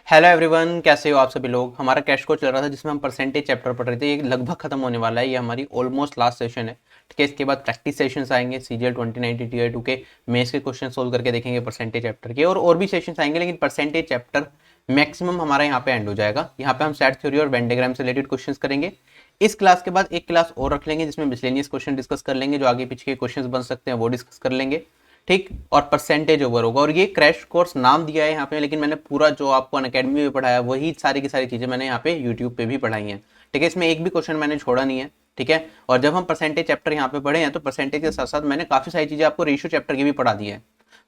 Hello everyone, कैसे हो आप सभी लोग। हमारा क्रैश कोर्स चल रहा था जिसमें हम परसेंटेज चैप्टर पढ़ रहे थे। ये लगभग खत्म होने वाला है। ये हमारी ऑलमोस्ट लास्ट सेशन है। ठीक है, इसके बाद प्रैक्टिस सेशंस आएंगे। सीजीएल 2090 टीयर 2 के मेंस के क्वेश्चन सोल्व करके देखेंगे परसेंटेज चैप्टर के, और भी सेशंस आएंगे, लेकिन परसेंटेज चैप्टर मैक्सिमम हमारा यहाँ पे एंड हो जाएगा। यहाँ पे हम सेट थ्योरी और वेन डायग्राम से रिलेटेड क्वेश्चन करेंगे। इस क्लास के बाद एक क्लास और रख लेंगे जिसमें मिसलेनियस क्वेश्चन डिस्कस कर लेंगे, जो आगे पीछे के क्वेश्चन बन सकते हैं वो डिस्कस कर लेंगे। ठीक, और परसेंटेज ओवर होगा। और ये क्रैश कोर्स नाम दिया है यहाँ पे, लेकिन मैंने पूरा जो आपको अनअकैडमी में पढ़ाया वही सारी की सारी चीजें मैंने यहाँ पे यूट्यूब पे भी पढ़ाई हैं। ठीक है, इसमें एक भी क्वेश्चन मैंने छोड़ा नहीं है। ठीक है, और जब हम परसेंटेज चैप्टर यहाँ पे पढ़े हैं तो परसेंटेज के साथ साथ मैंने काफी सारी चीजें आपको रेशियो चैप्टर की भी पढ़ा दी है।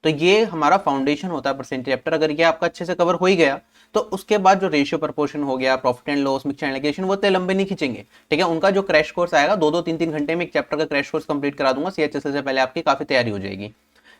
तो ये हमारा फाउंडेशन होता है परसेंटेज चैप्टर। अगर ये आपका अच्छे से कवर हो ही गया तो उसके बाद जो रेशियो प्रपोर्शन हो गया, profit and loss, mixture allocation, वो इतने लंबे नहीं खींचेंगे। ठीक है, उनका जो क्रैश कोर्स आएगा 2-2 3-3 घंटे में एक चैप्टर का क्रैश कोर्स कंप्लीट करा दूंगा। सीएचएसएल से पहले आपकी काफी तैयारी हो जाएगी।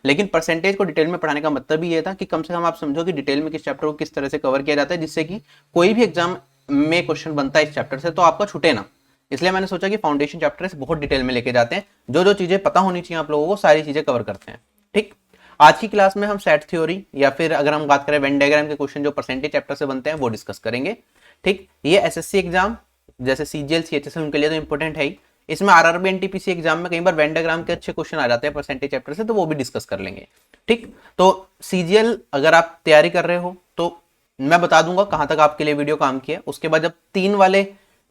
लेकिन परसेंटेज को डिटेल में पढ़ाने का मतलब ही ये था कि कम से कम आप समझो कि डिटेल में किस चैप्टर को किस तरह से कवर किया जाता है, जिससे कि कोई भी एग्जाम में क्वेश्चन बनता है इस चैप्टर से तो आपका छूटे ना। इसलिए मैंने सोचा कि फाउंडेशन चैप्टर से बहुत डिटेल में लेके जाते हैं, जो जो चीजें पता होनी चाहिए आप लोगों को सारी चीजें कवर करते हैं। ठीक, आज की क्लास में हम सेट थ्योरी या फिर अगर हम बात करें वेन डायग्राम के क्वेश्चन जो परसेंटेज चैप्टर से बनते हैं वो डिस्कस करेंगे। ठीक, ये एसएससी एग्जाम जैसे सीजीएल सीएचएसएल उनके लिए तो इंपॉर्टेंट है ही। इसमें आरआरबी एनटीपीसी एग्जाम में कई बार वेन डायग्राम के अच्छे क्वेश्चन आ जाते हैं परसेंटेज चैप्टर से, तो वो भी डिस्कस कर लेंगे। ठीक, तो सीजीएल अगर आप तैयारी कर रहे हो तो मैं बता दूंगा कहां तक आपके लिए वीडियो काम किया। उसके बाद जब 3 वाले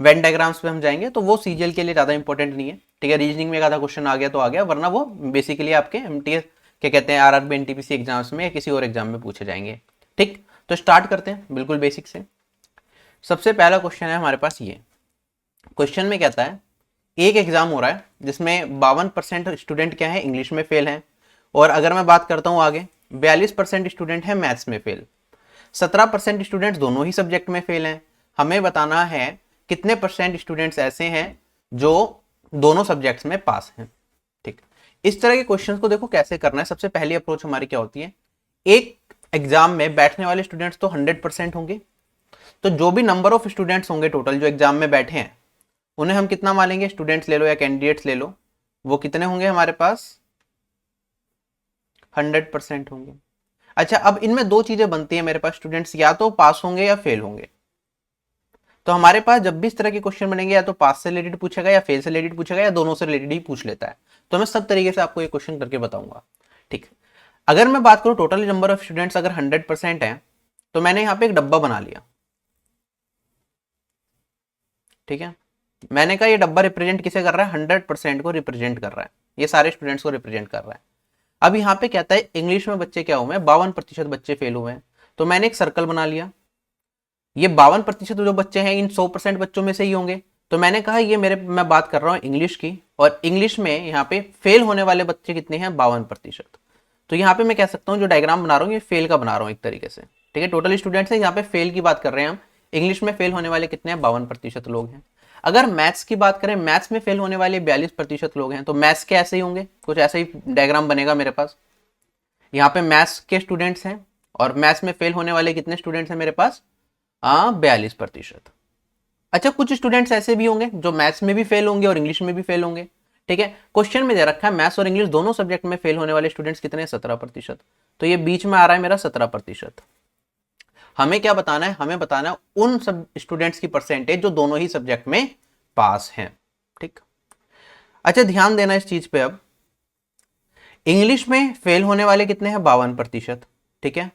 वेन डायग्राम्स पे हम जाएंगे तो वो सीजीएल के लिए ज्यादा इंपॉर्टेंट नहीं है। ठीक है, रीजनिंग में एक आधा क्वेश्चन आ गया तो आ गया, वरना वो बेसिकली आपके एमटीएस क्या कहते हैं आरआरबी एनटीपीसी एग्जाम्स में या किसी और एग्जाम में पूछे जाएंगे। ठीक, तो स्टार्ट करते हैं बिल्कुल बेसिक से। सबसे पहला क्वेश्चन है हमारे पास ये। क्वेश्चन में कहता है एक एग्जाम हो रहा है जिसमें 52% स्टूडेंट क्या है, इंग्लिश में फेल है। और अगर मैं बात करता हूं आगे, 42% स्टूडेंट है मैथ्स में फेल, 17% स्टूडेंट दोनों ही सब्जेक्ट में फेल हैं। हमें बताना है कितने परसेंट स्टूडेंट्स ऐसे हैं जो दोनों सब्जेक्ट्स में पास हैं। ठीक, इस तरह के क्वेश्चंस को देखो कैसे करना है। सबसे पहली अप्रोच हमारी क्या होती है, एक एग्जाम में बैठने वाले स्टूडेंट्स तो 100% होंगे, तो जो भी नंबर ऑफ स्टूडेंट्स होंगे टोटल जो एग्जाम में बैठे हैं उन्हें हम कितना मानेंगे, स्टूडेंट्स ले लो या कैंडिडेट्स ले लो, वो कितने होंगे हमारे पास, 100% होंगे। अच्छा, अब इनमें दो चीजें बनती है मेरे पास, स्टूडेंट्स या तो पास होंगे या फेल होंगे। तो हमारे पास जब भी इस तरह के क्वेश्चन बनेंगे या तो पास से रिलेटेड पूछेगा या फेल से रिलेटेड पूछेगा या दोनों से रिलेटेड ही पूछ लेता है। तो मैं सब तरीके से आपको ये क्वेश्चन करके बताऊंगा। ठीक, अगर मैं बात करूं टोटल नंबर ऑफ स्टूडेंट्स अगर 100% है तो मैंने यहां पे एक डब्बा बना लिया। ठीक है, मैंने कहा ये डब्बा रिप्रेजेंट किसे कर रहा है, 100% को रिप्रेजेंट कर रहा है, ये सारे स्टूडेंट्स को रिप्रेजेंट कर रहा है। अब यहाँ पे कहता है इंग्लिश में बच्चे क्या हुए हैं, 52% बच्चे फेल हुए हैं। तो मैंने एक सर्कल बना लिया, ये 52% जो बच्चे हैं इन 100% बच्चों में से ही होंगे। तो मैंने कहा ये मैं बात कर रहा हूँ इंग्लिश की, और इंग्लिश में यहाँ पे फेल होने वाले बच्चे कितने हैं, 52%। तो यहाँ पे मैं कह सकता हूँ जो डायग्राम बना रहा हूँ ये फेल का बना रहा हूँ एक तरीके से। ठीक है, टोटल स्टूडेंट्स है, यहाँ पे फेल की बात कर रहे हैं हम। इंग्लिश में फेल होने वाले कितने हैं, 52% लोग हैं। अगर मैथ्स की बात करें, मैथ्स में फेल होने वाले 42% लोग हैं। तो मैथ्स के ऐसे ही होंगे, कुछ ऐसा ही डायग्राम बनेगा मेरे पास। यहाँ पे मैथ्स के स्टूडेंट्स हैं और मैथ्स में फेल होने वाले कितने स्टूडेंट्स हैं मेरे पास, 42%। अच्छा, कुछ स्टूडेंट्स ऐसे भी होंगे जो मैथ्स में भी फेल होंगे और इंग्लिश में भी फेल होंगे। ठीक है, क्वेश्चन में दे रखा है मैथ्स और इंग्लिश दोनों सब्जेक्ट में फेल होने वाले स्टूडेंट्स कितने हैं, 17%। तो ये बीच में आ रहा है मेरा 17%। हमें क्या बताना है, हमें बताना है उन सब स्टूडेंट्स की परसेंटेज जो दोनों ही सब्जेक्ट में पास हैं। ठीक, अच्छा ध्यान देना इस चीज पे। अब इंग्लिश में फेल होने वाले कितने हैं, 52%। ठीक है,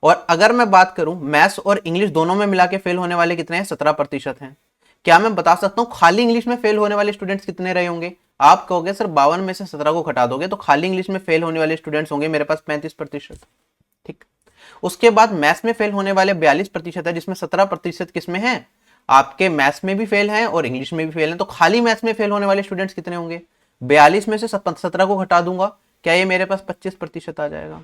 और अगर मैं बात करूं मैथ्स और इंग्लिश दोनों में मिला के फेल होने वाले कितने हैं, 17% हैं। क्या मैं बता सकता हूं खाली इंग्लिश में फेल होने वाले स्टूडेंट्स कितने रहे होंगे, आप कहोगे सर 52 में से 17 को घटा दोगे तो खाली इंग्लिश में फेल होने वाले स्टूडेंट्स होंगे मेरे पास 35%। ठीक, उसके बाद मैथ्स में फेल होने वाले 42% है, जिसमें 17% किसमें है, आपके मैथ्स में भी फेल हैं और इंग्लिश में भी फेल हैं। तो खाली मैथ्स में फेल होने वाले स्टूडेंट्स कितने होंगे, 42 में से 17 को घटा दूंगा, क्या ये मेरे पास 25% आ जाएगा।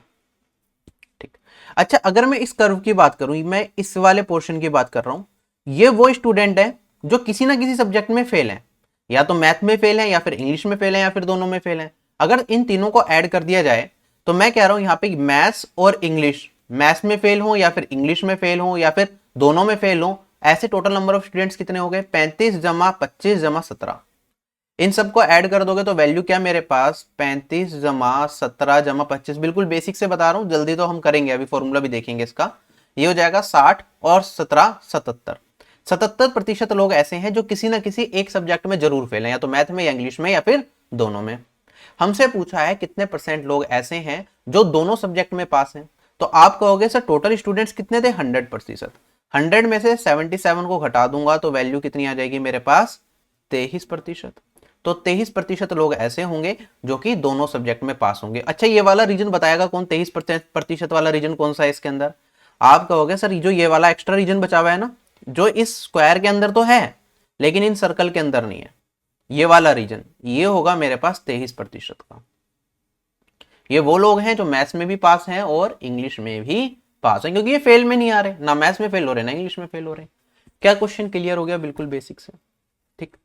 ठीक, अच्छा अगर मैं इस कर्व की बात करूं, मैं इस वाले पोर्शन की बात कर रहा हूं, ये वो स्टूडेंट है जो किसी ना किसी सब्जेक्ट में फेल है, या तो मैथ में फेल है या फिर इंग्लिश में फेल है या फिर दोनों में फेल है। अगर इन तीनों को ऐड कर दिया जाए तो मैं कह रहा हूं यहाँ पे मैथ्स और इंग्लिश, मैथ्स में फेल हो या फिर इंग्लिश में फेल हो या फिर दोनों में फेल हो, ऐसे टोटल नंबर ऑफ स्टूडेंट्स कितने हो गए, 35 जमा 25 जमा 17। इन सबको ऐड कर दोगे तो वैल्यू क्या मेरे पास, 35 जमा 17 जमा 25। बिल्कुल बेसिक से बता रहा हूं, जल्दी तो हम करेंगे, अभी फॉर्मूला भी देखेंगे इसका। ये हो जाएगा 60 और 17 77। 77% लोग ऐसे हैं जो किसी ना किसी एक सब्जेक्ट में जरूर फेल हैं, या तो मैथ में या इंग्लिश में या फिर दोनों में। हमसे पूछा है कितने परसेंट लोग ऐसे हैं जो दोनों सब्जेक्ट में पास हैं। तो आप कहोगे सर टोटल स्टूडेंट्स कितने थे, 100%। 100 में से 77 को घटा दूंगा तो वैल्यू कितनी आ जाएगी मेरे पास, 23%। तो 23% लोग ऐसे होंगे जो कि दोनों सब्जेक्ट में पास होंगे। अच्छा, ये वाला रीजन बताएगा कौन, 23% वाला रीजन कौन सा है इसके अंदर? आप कहोगे सर जो ये वाला एक्स्ट्रा रीजन बचा हुआ है ना, जो इस स्क्वायर के अंदर तो है लेकिन इन सर्कल के अंदर नहीं है, ये वाला रीजन, ये होगा मेरे पास 23% का। ये वो लोग हैं जो मैथ्स में भी पास हैं और इंग्लिश में भी पास हैं, क्योंकि ये फेल में नहीं आ रहे, ना मैथ्स में फेल हो रहे ना इंग्लिश में फेल हो रहे। क्या क्वेश्चन क्लियर हो गया? बिल्कुल बेसिक से। ठीक,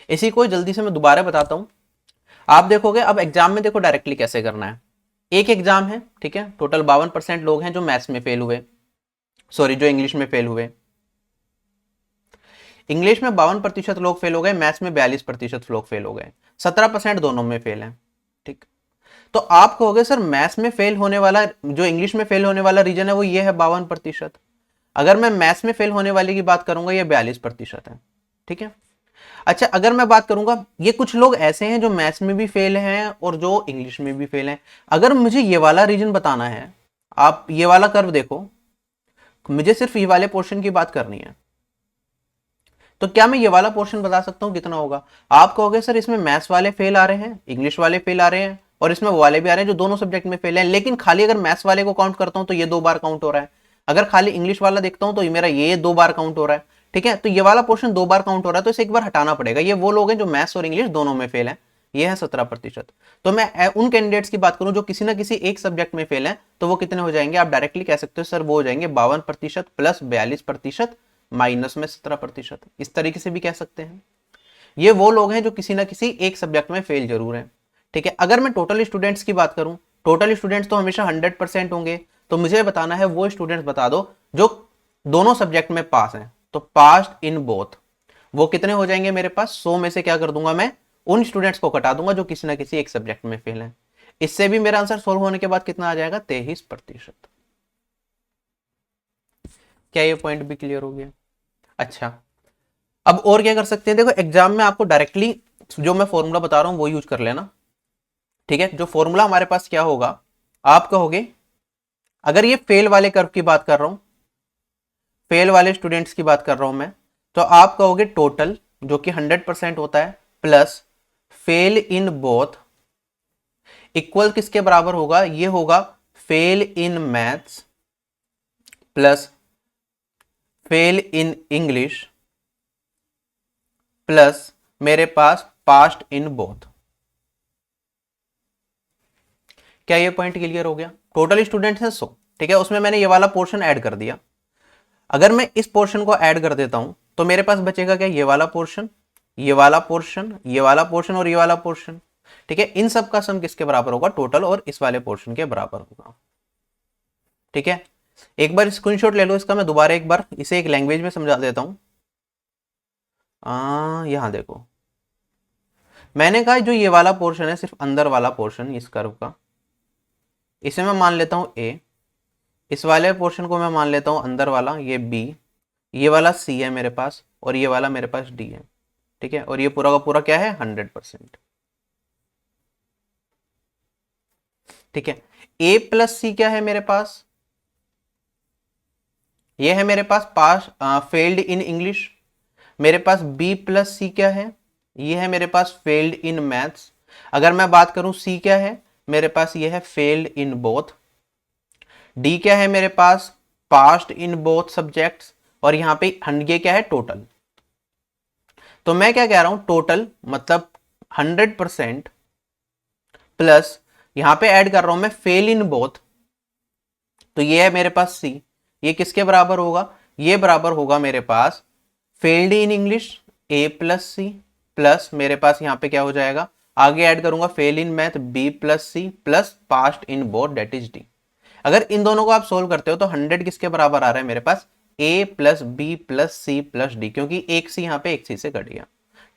इसी को जल्दी से मैं दोबारा बताता हूं। आप देखोगे अब एग्जाम में, देखो डायरेक्टली कैसे करना है। एक एग्जाम है, ठीक है, टोटल 52% लोग हैं जो मैथ्स में फेल हुए, सॉरी जो इंग्लिश में फेल हुए। इंग्लिश में 52% लोग फेल हो गए, मैथ्स में 42% लोग फेल हो गए, 17% दोनों में फेल हैं। ठीक, तो आप कहोगे सर मैथ्स में फेल होने वाला, जो इंग्लिश में फेल होने वाला रीजन है वो ये है 52%। अगर मैं मैथ्स में फेल होने वाले की बात करूंगा ये 42% है। ठीक है, अच्छा अगर मैं बात करूंगा, ये कुछ लोग ऐसे हैं जो मैथ्स में भी फेल हैं और जो इंग्लिश में भी फेल हैं। अगर मुझे ये वाला रीजन बताना है, आप ये वाला कर्व देखो, मुझे सिर्फ ये वाले पोर्शन की बात करनी है, तो क्या मैं ये वाला पोर्शन बता सकता हूं कितना होगा? आप कहोगे सर इसमें मैथ्स वाले फेल आ रहे हैं, इंग्लिश वाले फेल आ रहे हैं और इसमें वो वाले भी आ रहे हैं जो दोनों सब्जेक्ट में फेल हैं, लेकिन खाली अगर मैथ्स वाले को काउंट करता हूं तो ये 2 बार काउंट हो रहा है, अगर खाली इंग्लिश वाला देखता हूं तो ये मेरा ये 2 बार काउंट हो रहा है। ठीक है, तो ये वाला पोर्शन 2 बार काउंट हो रहा है, तो इसे एक बार हटाना पड़ेगा। ये वो लोग हैं जो मैथ्स और इंग्लिश दोनों में फेल हैं, ये है 17%। तो मैं उन कैंडिडेट्स की बात करूं जो किसी ना किसी एक सब्जेक्ट में फेल हैं, तो वो कितने हो जाएंगे? आप डायरेक्टली कह सकते हो सर वो हो जाएंगे 52% प्लस 42% माइनस में 17%। इस तरीके से भी कह सकते हैं। ये वो लोग हैं जो किसी ना किसी एक सब्जेक्ट में फेल जरूर हैं। ठीक है, अगर मैं टोटल स्टूडेंट्स की बात करूं, टोटल स्टूडेंट्स तो हमेशा 100% होंगे, तो मुझे बताना है वो स्टूडेंट्स बता दो जो दोनों सब्जेक्ट में पास हैं। तो पास्ड इन बोथ, वो कितने हो जाएंगे मेरे पास? 100 में से क्या कर दूंगा मैं, उन स्टूडेंट्स को कटा दूंगा जो किसी ना किसी एक सब्जेक्ट में फेल हैं। इससे भी मेरा आंसर सोल्व होने के बाद कितना आ जाएगा? 23%। क्या ये पॉइंट भी क्लियर हो गया? अच्छा, अब और क्या कर सकते हैं? देखो एग्जाम में आपको डायरेक्टली जो मैं फॉर्मूला बता रहा हूं वो यूज कर लेना। ठीक है, जो फॉर्मूला हमारे पास क्या होगा, आप कहोगे अगर ये फेल वाले कर्व की बात कर रहा हूं, फेल वाले स्टूडेंट्स की बात कर रहा हूं मैं, तो आप कहोगे टोटल जो कि 100% होता है plus fail in both equal किसके बराबर होगा? ये होगा fail in maths plus fail in English plus मेरे पास पास्ट इन बोथ। क्या ये पॉइंट क्लियर हो गया? टोटल स्टूडेंट्स है 100, ठीक है, उसमें मैंने ये वाला पोर्शन ऐड कर दिया। अगर मैं इस पोर्शन को ऐड कर देता हूं तो मेरे पास बचेगा क्या? ये वाला पोर्शन, ये वाला पोर्शन, ये वाला पोर्शन और ये वाला पोर्शन। ठीक है, इन सब का सम किसके बराबर होगा? टोटल और इस वाले पोर्शन के बराबर होगा। ठीक है, एक बार स्क्रीनशॉट ले लो इसका, मैं दोबारा एक बार इसे एक लैंग्वेज में समझा देता हूं। यहां देखो, मैंने कहा जो ये वाला पोर्शन है सिर्फ अंदर वाला पोर्शन इस कर्व का, इसे मैं मान लेता हूं ए, इस वाले पोर्शन को मैं मान लेता हूं अंदर वाला ये बी, ये वाला सी है मेरे पास और ये वाला मेरे पास डी है। ठीक है, और ये पूरा का पूरा क्या है? 100%। ठीक है, ए प्लस सी क्या है मेरे पास? ये है मेरे पास फेल्ड इन इंग्लिश। मेरे पास बी प्लस सी क्या है? ये है मेरे पास फेल्ड इन मैथ्स। अगर मैं बात करूं सी क्या है मेरे पास? ये है फेल्ड इन बोथ। डी क्या है मेरे पास? Passed in both subjects. और यहां पे ये क्या है? टोटल। तो मैं क्या कह रहा हूं? टोटल मतलब 100% प्लस यहां पे ऐड कर रहा हूं मैं फेल इन बोथ, तो ये है मेरे पास सी। ये किसके बराबर होगा? ये बराबर होगा मेरे पास failed in English A plus C plus मेरे पास यहां पे क्या हो जाएगा? आगे ऐड करूंगा fail in math B plus C plus passed in both that is D. अगर इन दोनों को आप सोल्व करते हो तो 100 किसके बराबर आ रहा है मेरे पास? A plus B plus C plus D, क्योंकि एक सी यहां पे एक सी से कट गया।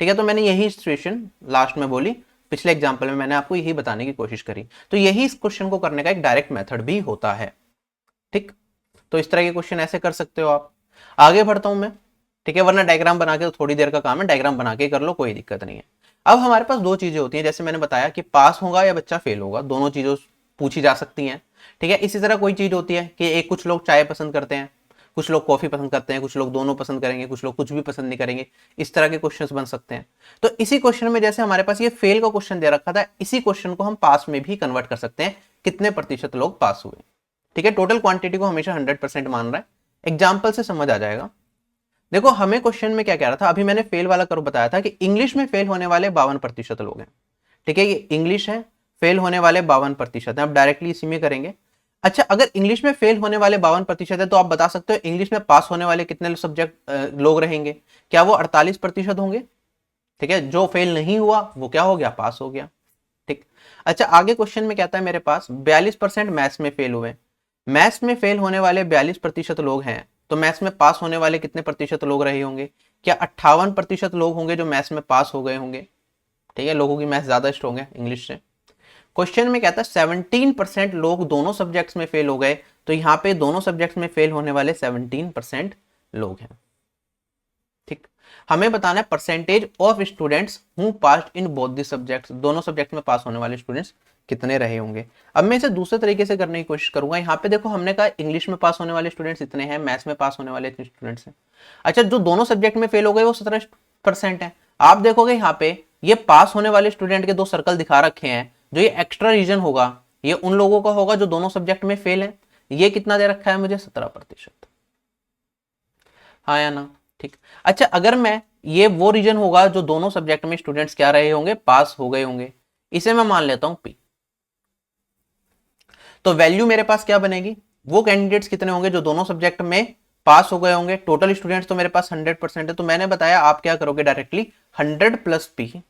ठीक है, तो मैंने यही सिचुएशन लास्ट में बोली, पिछले एग्जाम्पल में मैंने आपको यही बताने की कोशिश करी। तो यही इस क्वेश्चन को करने का एक डायरेक्ट मेथड भी होता है। ठीक, तो इस तरह के क्वेश्चन ऐसे कर सकते हो आप। आगे बढ़ता हूं मैं, ठीक है, वरना डायग्राम बना के तो थोड़ी देर का काम है, डायग्राम बना के कर लो, कोई दिक्कत नहीं है। अब हमारे पास दो चीजें होती हैं, जैसे मैंने बताया कि पास होगा या बच्चा फेल होगा, दोनों चीजें पूछी जा सकती हैं, ठीक है। इसी तरह कोई चीज होती है कि एक कुछ लोग चाय पसंद करते हैं, कुछ लोग कॉफी पसंद करते हैं, कुछ लोग दोनों पसंद करेंगे, कुछ लोग कुछ भी पसंद नहीं करेंगे, इस तरह के क्वेश्चंस बन सकते हैं। तो इसी क्वेश्चन में जैसे हमारे पास ये फेल का क्वेश्चन दे रखा था, इसी क्वेश्चन को हम पास में भी कन्वर्ट कर सकते हैं, कितने प्रतिशत लोग पास हुए, ठीक है। टोटल क्वांटिटी को हमेशा 100% मान रहा है, एग्जाम्पल से समझ आ जाएगा। देखो हमें क्वेश्चन में क्या कह रहा था, अभी मैंने फेल वाला कर्व बताया था कि इंग्लिश में फेल होने वाले 52% लोग हैं, ठीक है, ये इंग्लिश है, फेल होने वाले 52% है। अब डायरेक्टली इसी में करेंगे। अच्छा, अगर इंग्लिश में फेल होने वाले 52% है, तो आप बता सकते हो इंग्लिश में पास होने वाले कितने सब्जेक्ट लोग रहेंगे, क्या वो 48% होंगे, ठीक है। जो फेल नहीं हुआ वो क्या हो गया, पास हो गया, ठीक। अच्छा, आगे क्वेश्चन में कहता है मेरे पास 42% मैथ्स में फेल हुए, मैथ्स में फेल होने वाले 42% लोग हैं, तो मैथ्स में पास होने वाले कितने प्रतिशत लोग रहे होंगे, क्या 58% लोग होंगे जो मैथ्स में पास हो गए होंगे, ठीक है, लोगों की मैथ्स ज्यादा स्ट्रॉन्ग है इंग्लिश से। क्वेश्चन में कहता है 17% लोग दोनों सब्जेक्ट्स में फेल हो गए, तो यहां पे दोनों सब्जेक्ट्स में फेल होने वाले 17% लोग हैं, ठीक। हमें बताना है percentage of students who passed in both the subjects, दोनों सब्जेक्ट में पास होने वाले स्टूडेंट्स कितने रहे होंगे। अब मैं इसे दूसरे तरीके से करने की कोशिश करूंगा। यहाँ पे देखो हमने कहा इंग्लिश में पास होने वाले स्टूडेंट्स इतने हैं, मैथ्स में पास होने वाले इतने स्टूडेंट्स हैं। अच्छा, जो दोनों सब्जेक्ट में फेल हो गए वो 17% है। आप देखोगे यहाँ पे ये पास होने वाले स्टूडेंट के दो सर्कल दिखा रखे हैं, जो ये एक्स्ट्रा रीजन होगा ये उन लोगों का होगा जो दोनों सब्जेक्ट में फेल है। ये कितना दे रखा है मुझे, 17%, हाँ या ना, ठीक। अच्छा, अगर मैं ये वो रीजन होगा जो दोनों सब्जेक्ट में स्टूडेंट्स क्या रहे होंगे, पास हो गए होंगे, इसे मैं मान लेता हूं पी। तो वैल्यू मेरे पास क्या बनेगी, वो कैंडिडेट्स कितने होंगे जो दोनों सब्जेक्ट में पास हो गए होंगे। टोटल स्टूडेंट्स तो मेरे पास 100% है, तो मैंने बताया आप क्या करोगे डायरेक्टली 100 प्लस पी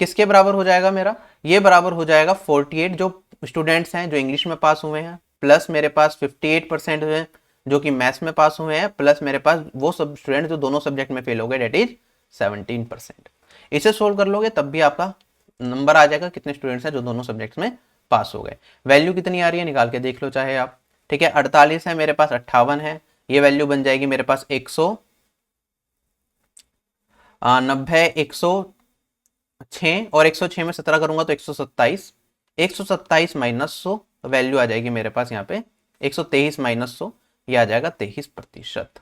किसके बराबर हो जाएगा मेरा, ये बराबर हो जाएगा 48 जो स्टूडेंट्स हैं जो इंग्लिश में पास हुए हैं, प्लस मेरे पास 58% है जो कि मैथ्स में पास हुए हैं, प्लस मेरे पास वो सब स्टूडेंट जो दोनों सब्जेक्ट में फेल हो गए, डेट इज 17%। इसे सोल्व कर लोगे तब भी आपका नंबर आ जाएगा कितने स्टूडेंट्स हैं जो दोनों सब्जेक्ट्स में पास हो गए। वैल्यू कितनी आ रही है निकाल के देख लो चाहे आप, ठीक है। 48 है मेरे पास, 58 है, ये वैल्यू बन जाएगी मेरे पास 190, 106 और 106 में 17 करूंगा तो 127, 127 माइनस 100, वैल्यू आ जाएगी मेरे पास यहाँ पे 123 माइनस 100, ये आ जाएगा 23%।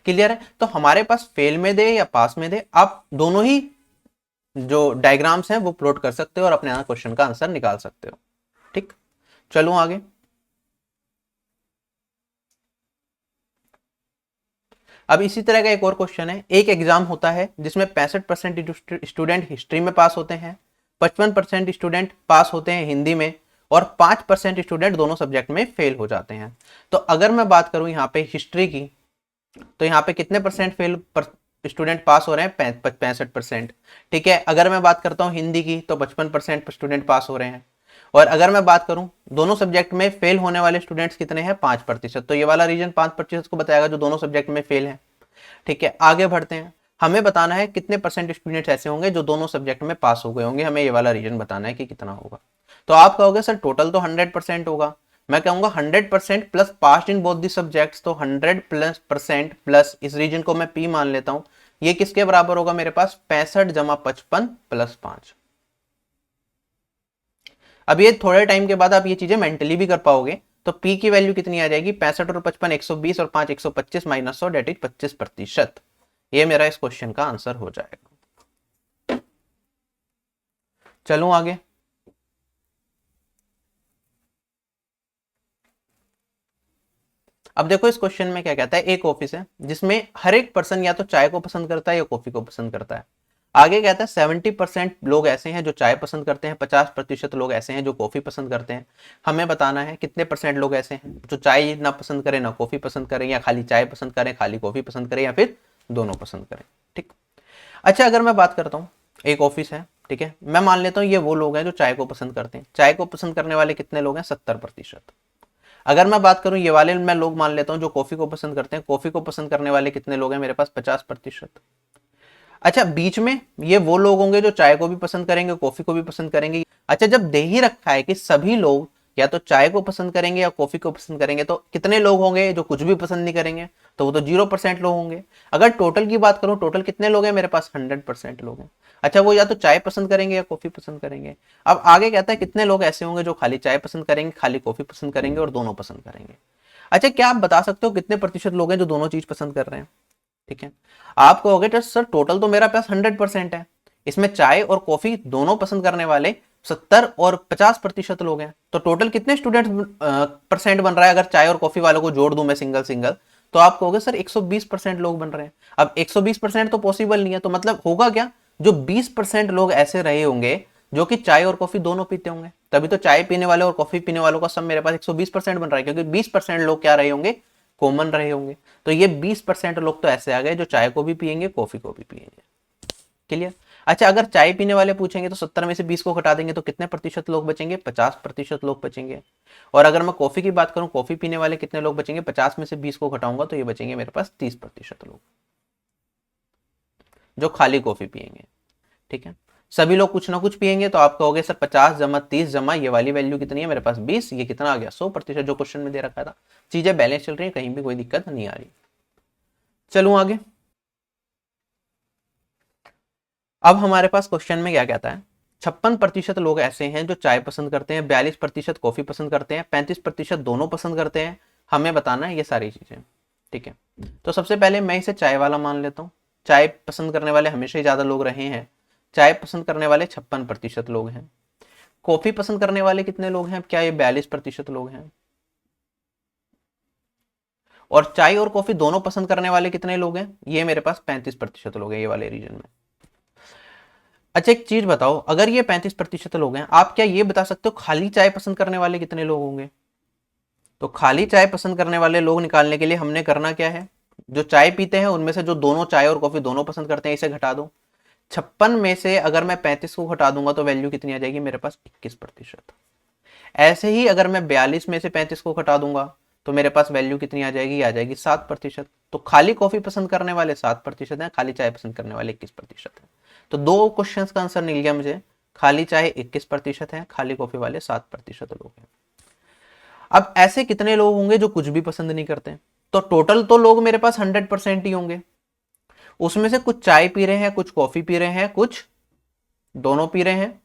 क्लियर है। तो हमारे पास फेल में दे या पास में दे, आप दोनों ही जो डायग्राम्स हैं वो प्लॉट कर सकते हो और अपने क्वेश्चन का आंसर निकाल सकते हो, ठीक। चलो आगे। अब इसी तरह का एक और क्वेश्चन है, एक एग्जाम होता है जिसमें 65% स्टूडेंट हिस्ट्री में पास होते हैं, 55% स्टूडेंट पास होते हैं हिंदी में, और 5% स्टूडेंट दोनों सब्जेक्ट में फेल हो जाते हैं। तो अगर मैं बात करूं यहाँ पे हिस्ट्री की, तो यहाँ पे कितने परसेंट फेल स्टूडेंट पास हो रहे हैं, 65%, ठीक है। अगर मैं बात करता हूँ हिंदी की तो 55% स्टूडेंट पास हो रहे हैं, और अगर मैं बात करूं दोनों सब्जेक्ट में फेल होने वाले स्टूडेंट्स कितने हैं, 5%, तो ये वाला रीजन 5% को बताएगा जो दोनों सब्जेक्ट में फेल है, ठीक है। आगे बढ़ते हैं, हमें बताना है कितने परसेंट स्टूडेंट्स ऐसे होंगे जो दोनों सब्जेक्ट में पास हो गए होंगे, हमें ये वाला रीजन बताना है कि कितना होगा। तो आप कहोगे सर टोटल तो 100% होगा, मैं कहूंगा 100% plus past in both the subjects, तो 100% प्लस इस रीजन को मैं पी मान लेता हूं, ये किसके बराबर होगा मेरे पास, 65 जमा 55 प्लस 5। अब ये थोड़े टाइम के बाद आप ये चीजें मेंटली भी कर पाओगे, तो पी की वैल्यू कितनी आ जाएगी, 65 और 55 120 और 5 125 माइनस 100, डेट इज 25%। ये मेरा इस क्वेश्चन का आंसर हो जाएगा। चलो आगे। अब देखो इस क्वेश्चन में क्या कहता है, एक ऑफिस है जिसमें हर एक पर्सन या तो चाय को पसंद करता है या कॉफी को पसंद करता है। आगे कहता है 70% लोग ऐसे हैं जो चाय पसंद करते हैं, 50% लोग ऐसे हैं जो कॉफी पसंद करते हैं। हमें बताना है कितने परसेंट लोग ऐसे हैं जो चाय ना पसंद करें ना कॉफी पसंद करें, या खाली चाय पसंद करें खाली कॉफी पसंद करें, या फिर दोनों पसंद करें, ठीक। अच्छा, अगर मैं बात करता हूँ एक ऑफिस है, ठीक है, मैं मान लेता हूँ ये वो लोग हैं जो चाय को पसंद करते हैं, चाय को पसंद करने वाले कितने लोग हैं, 70%। अगर मैं बात करूं ये वाले मैं लोग मान लेता हूं जो कॉफी को पसंद करते हैं, कॉफी को पसंद करने वाले कितने लोग हैं मेरे पास, 50%। अच्छा बीच में ये वो लोग होंगे जो चाय को भी पसंद करेंगे, कॉफी को भी पसंद करेंगे। अच्छा जब दे ही रखा है कि सभी लोग या तो चाय को पसंद करेंगे या कॉफी को पसंद करेंगे, तो कितने लोग होंगे जो कुछ भी पसंद नहीं करेंगे? तो वो तो 0% लोग होंगे। अगर टोटल की बात करूं, टोटल कितने लोग हैं मेरे पास? 100% लोग हैं। अच्छा वो या तो चाय पसंद करेंगे या कॉफी पसंद करेंगे। अब आगे कहता है कितने लोग ऐसे होंगे जो खाली चाय पसंद करेंगे, खाली कॉफी पसंद करेंगे और दोनों पसंद करेंगे। अच्छा क्या आप बता सकते हो कितने प्रतिशत लोग हैं जो दोनों चीज पसंद कर रहे हैं? ठीक है, आप कहोगे तो सर टोटल तो मेरा पास 100% है, इसमें चाय और कॉफी दोनों पसंद करने वाले 70 और 50% लोग हैं, तो टोटल कितने स्टूडेंट परसेंट बन रहा है? अगर चाय और कॉफी वालों को जोड़ दूं मैं सिंगल सिंगल, तो आप कहोगे सर 120% लोग बन रहे हैं। अब 120% तो पॉसिबल नहीं है, तो मतलब होगा क्या? जो 20% लोग ऐसे रहे होंगे जो कि चाय और कॉफी दोनों पीते होंगे, तभी तो चाय पीने वाले और कॉफी पीने वालों का सब मेरे पास 120% बन रहा है, क्योंकि 20% लोग क्या रहे होंगे? कॉमन रहे होंगे। तो ये 20% लोग तो ऐसे आ गए जो चाय को भी पियेंगे, कॉफी को भी पियेंगे। क्लियर? अच्छा अगर चाय पीने वाले पूछेंगे तो 70 में से 20 को घटा देंगे तो कितने प्रतिशत लोग बचेंगे? 50% लोग बचेंगे। और अगर मैं कॉफी की बात करूं, कॉफी पीने वाले कितने लोग बचेंगे? 50 में से 20 को घटाऊंगा तो ये बचेंगे मेरे पास 30% लोग जो खाली कॉफी पियेंगे। ठीक है, सभी लोग कुछ ना कुछ पियेंगे, तो आप कहोगे सर 50 जमा 30 जमा ये वाली वैल्यू कितनी है मेरे पास? 20। ये कितना आ गया? 100%, जो क्वेश्चन में दे रखा था। चीजें बैलेंस चल रही है, कहीं भी कोई दिक्कत नहीं आ रही। चलूं आगे। अब हमारे पास क्वेश्चन में क्या कहता है? 56% लोग ऐसे हैं जो चाय पसंद करते हैं, 42% कॉफी पसंद करते हैं, 35% दोनों पसंद करते हैं। हमें बताना है ये सारी चीजें। ठीक है, तो सबसे पहले मैं इसे चाय वाला मान लेता हूँ। चाय पसंद करने वाले हमेशा ही ज्यादा लोग रहे हैं। चाय पसंद करने वाले 56% लोग हैं। कॉफी पसंद करने वाले कितने लोग हैं? क्या ये 42% लोग हैं? और चाय और कॉफी दोनों पसंद करने वाले कितने लोग हैं? ये मेरे पास 35% लोग हैं, ये वाले रीजन में। अच्छा एक चीज बताओ, अगर ये 35% लोग हैं, आप क्या ये बता सकते हो खाली चाय पसंद करने वाले कितने लोग होंगे? तो खाली चाय पसंद करने वाले लोग निकालने के लिए हमने करना क्या है? जो चाय पीते हैं उनमें से जो दोनों चाय और कॉफी दोनों पसंद करते हैं, इसे घटा दो। 56 में से अगर मैं 35 को घटा दूंगा तो वैल्यू कितनी आ जाएगी मेरे पास? 21%। ऐसे ही अगर मैं 42 में से 35 को घटा दूंगा तो मेरे पास वैल्यू कितनी आ जाएगी? आ जाएगी 7%। तो खाली कॉफी पसंद करने वाले 7% हैं, खाली चाय पसंद करने वाले 21% हैं। तो दो क्वेश्चन का आंसर मिल गया मुझे। खाली चाय 21% है, खाली कॉफी वाले 7% लोग हैं। अब ऐसे कितने लोग होंगे जो कुछ भी पसंद नहीं करते? तो टोटल तो लोग मेरे पास 100% ही होंगे। उसमें से कुछ चाय पी रहे हैं, कुछ कॉफी पी रहे हैं, कुछ दोनों पी रहे हैं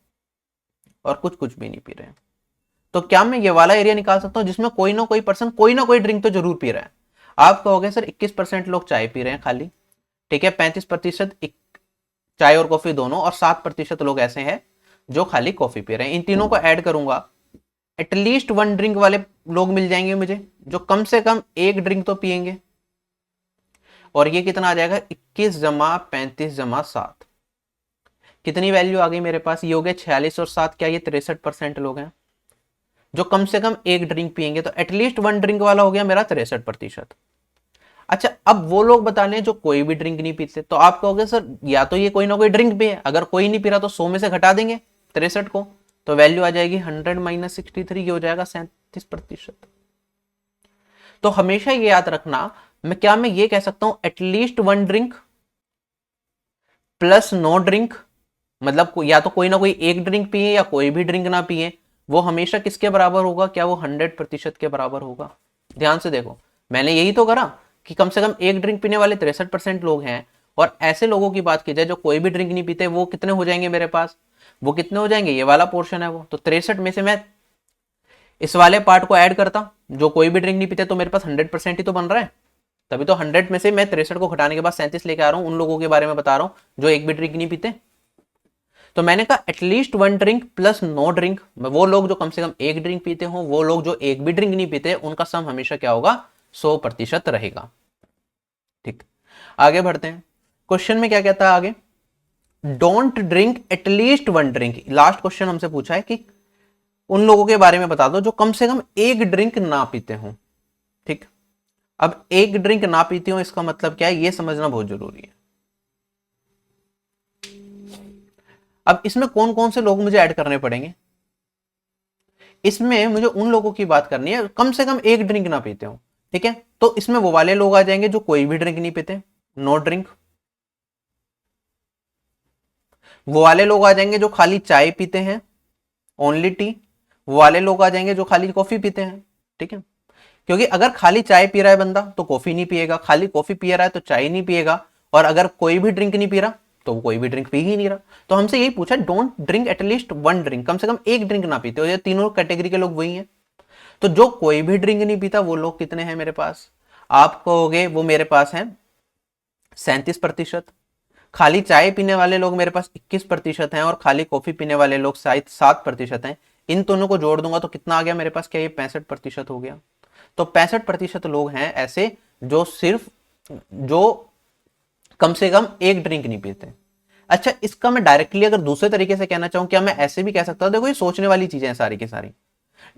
और कुछ कुछ भी नहीं पी रहे हैं। तो क्या मैं ये वाला एरिया निकाल सकता हूं जिसमें कोई ना कोई पर्सन कोई ना कोई ड्रिंक तो जरूर पी रहा है? आप कहोगे सर 21% लोग चाय पी रहे हैं खाली। ठीक है, 35% चाय और कॉफी दोनों, और 7% लोग ऐसे हैं जो खाली कॉफी पी रहे हैं। इन तीनों को ऐड करूंगा, एटलीस्ट 1 ड्रिंक वाले लोग मिल जाएंगे मुझे जो कम से कम एक ड्रिंक तो पियेंगे। और ये कितना आ जाएगा? 21 जमा 35 जमा 7। कितनी वैल्यू आ गई मेरे पास? ये हो गया 46 और 7 क्या ये 63% लोग हैं जो कम से कम एक ड्रिंक पियेंगे। तो एटलीस्ट 1 ड्रिंक वाला हो गया मेरा 63%। अच्छा अब वो लोग बता लें जो कोई भी ड्रिंक नहीं पीते, तो आप कहोगे सर या तो ये कोई ना कोई ड्रिंक भी है, अगर कोई नहीं पी रहा तो 100 में से घटा देंगे 63 को, तो वैल्यू आ जाएगी 100 माइनस 63, ये हो जाएगा 37%। तो हमेशा ये याद रखना, मैं ये कह सकता हूं at least 1 drink plus no drink, मतलब या तो कोई ना कोई एक ड्रिंक पिए या कोई भी ड्रिंक ना पिए, वो हमेशा किसके बराबर होगा? क्या वो 100% के बराबर होगा? ध्यान से देखो, मैंने यही तो करा कि कम से कम एक ड्रिंक पीने वाले 63% लोग हैं, और ऐसे लोगों की बात की जाए जो कोई भी ड्रिंक नहीं पीते, वो कितने हो जाएंगे मेरे पास? वो कितने हो जाएंगे? ये वाला पोर्शन है वो। तो 63 में से मैं इस वाले पार्ट को ऐड करता, जो कोई भी ड्रिंक नहीं पीते, तो मेरे पास 100% ही तो बन रहा है। तभी तो 100 में से मैं 63 को घटाने के बाद 37 लेके आ रहा हूं, उन लोगों के बारे में बता रहा हूं जो एक भी ड्रिंक नहीं पीते। तो मैंने कहा at least 1 drink plus no drink, वो लोग जो कम से कम एक ड्रिंक पीते हो, वो लोग जो एक भी ड्रिंक नहीं पीते, उनका सम हमेशा क्या होगा? 100% रहेगा। ठीक, आगे बढ़ते हैं। क्वेश्चन में क्या कहता है आगे? Don't drink at least 1 drink. Last question हमसे पूछा है कि उन लोगों के बारे में बता दो जो कम से कम एक ड्रिंक ना पीते हो। ठीक, अब एक ड्रिंक ना पीते हो इसका मतलब क्या है, ये समझना बहुत जरूरी है। अब इसमें कौन कौन से लोग मुझे ऐड करने पड़ेंगे? इसमें मुझे उन लोगों की बात करनी है कम से कम एक ड्रिंक ना पीते हो। ठीक है, तो इसमें वो वाले लोग आ जाएंगे जो कोई भी ड्रिंक नहीं पीते, नो ड्रिंक। वो वाले लोग आ जाएंगे जो खाली चाय पीते हैं, ओनली टी। वो वाले लोग आ जाएंगे जो खाली कॉफी पीते हैं, ठीक है। क्योंकि अगर खाली चाय पी रहा है बंदा तो कॉफी नहीं पिएगा, खाली कॉफी पी रहा है तो चाय नहीं पिएगा, और अगर कोई भी ड्रिंक नहीं पी रहा तो वो कोई भी ड्रिंक पी ही नहीं रहा। तो हमसे यही पूछा, don't drink at least one drink, कम से कम एक ड्रिंक ना पीते हो। ये तीनों कैटेगरी के लोग वही हैं। तो जो कोई भी ड्रिंक नहीं पीता वो लोग कितने हैं मेरे पास, आप कहोगे वो मेरे पास हैं 37%। खाली चाय पीने वाले लोग मेरे पास 21% हैं, और खाली कॉफी पीने वाले लोग शायद 7% हैं। इन दोनों को जोड़ दूंगा तो कितना आ गया मेरे पास, क्या ये 65% हो गया। तो 65% लोग हैं ऐसे जो सिर्फ, जो कम से कम एक ड्रिंक नहीं पीते। अच्छा, इसका मैं डायरेक्टली अगर दूसरे तरीके से कहना चाहूं, क्या मैं ऐसे भी कह सकता हूं, देखो ये सोचने वाली चीजें हैं सारी की सारी,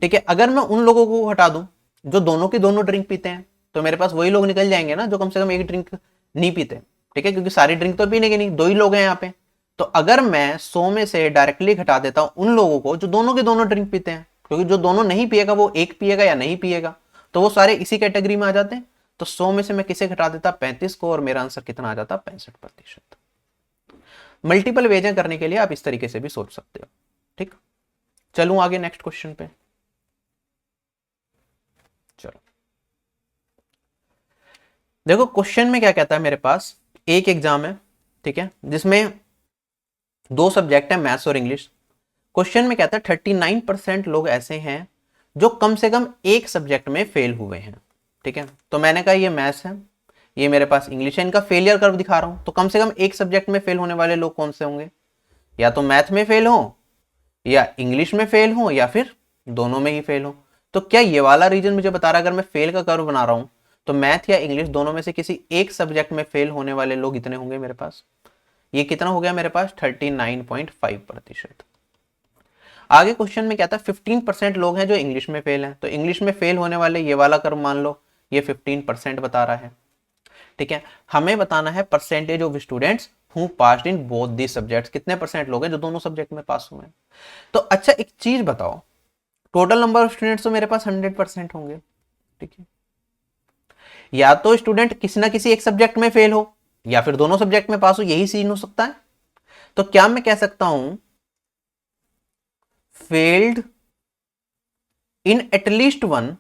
ठीक है। अगर मैं उन लोगों को हटा दूं जो दोनों की दोनों ड्रिंक पीते हैं, तो मेरे पास वही लोग निकल जाएंगे ना जो कम से कम एक ड्रिंक नहीं पीते, ठीक है, क्योंकि सारी ड्रिंक तो पीने के नहीं, दो ही लोग हैं यहाँ पे। तो अगर मैं 100 में से डायरेक्टली घटा देता हूं उन लोगों को जो दोनों के दोनों ड्रिंक पीते हैं, क्योंकि जो दोनों नहीं पिएगा वो एक पिएगा या नहीं पिएगा, तो वो सारे इसी कैटेगरी में आ जाते हैं। तो 100 में से मैं किसे घटा देता, 35 को, और मेरा आंसर कितना आ जाता, 65%। मल्टीपल वेजें करने के लिए आप इस तरीके से भी सोच सकते हो, ठीक। चलूं आगे नेक्स्ट क्वेश्चन पे। चलो देखो क्वेश्चन में क्या कहता है मेरे पास, एक एग्जाम है, ठीक है, जिसमें दो सब्जेक्ट है, मैथ्स और इंग्लिश। क्वेश्चन में कहता है 39% लोग ऐसे हैं जो कम से कम एक सब्जेक्ट में फेल हुए हैं, ठीक है। तो मैंने कहा ये मैथ्स है, ये मेरे पास इंग्लिश है, इनका फेलियर कर्व दिखा रहा हूं। तो कम से कम एक सब्जेक्ट में फेल होने वाले लोग कौन से होंगे, या तो मैथ में फेल हो, या इंग्लिश में फेल हो, या फिर दोनों में ही फेल हो। तो क्या ये वाला रीजन मुझे बता रहा है, अगर मैं फेल का कर्व बना रहा हूं तो मैथ या इंग्लिश दोनों में से किसी एक सब्जेक्ट में फेल होने वाले लोग इतने होंगे मेरे पास। ये कितना हो गया मेरे पास, 39.5%। आगे क्वेश्चन में क्या था, 15% लोग हैं जो इंग्लिश में फेल हैं। तो इंग्लिश में फेल होने वाले ये वाला कर्व मान लो, ये 15% बता रहा है, ठीक है। हमें बताना है percentage of students who passed in both the subjects, कितने परसेंट लोग हैं जो दोनों सब्जेक्ट में पास हुए हैं। तो अच्छा एक चीज बताओ, टोटल नंबर ऑफ स्टूडेंट्स तो मेरे पास 100% होंगे, ठीक है। या तो स्टूडेंट किसी ना किसी एक सब्जेक्ट में फेल हो, या फिर दोनों सब्जेक्ट में पास हो, यही सीन हो सकता है। तो क्या मैं कह सकता हूं फेल्ड इन एटलीस्ट वन,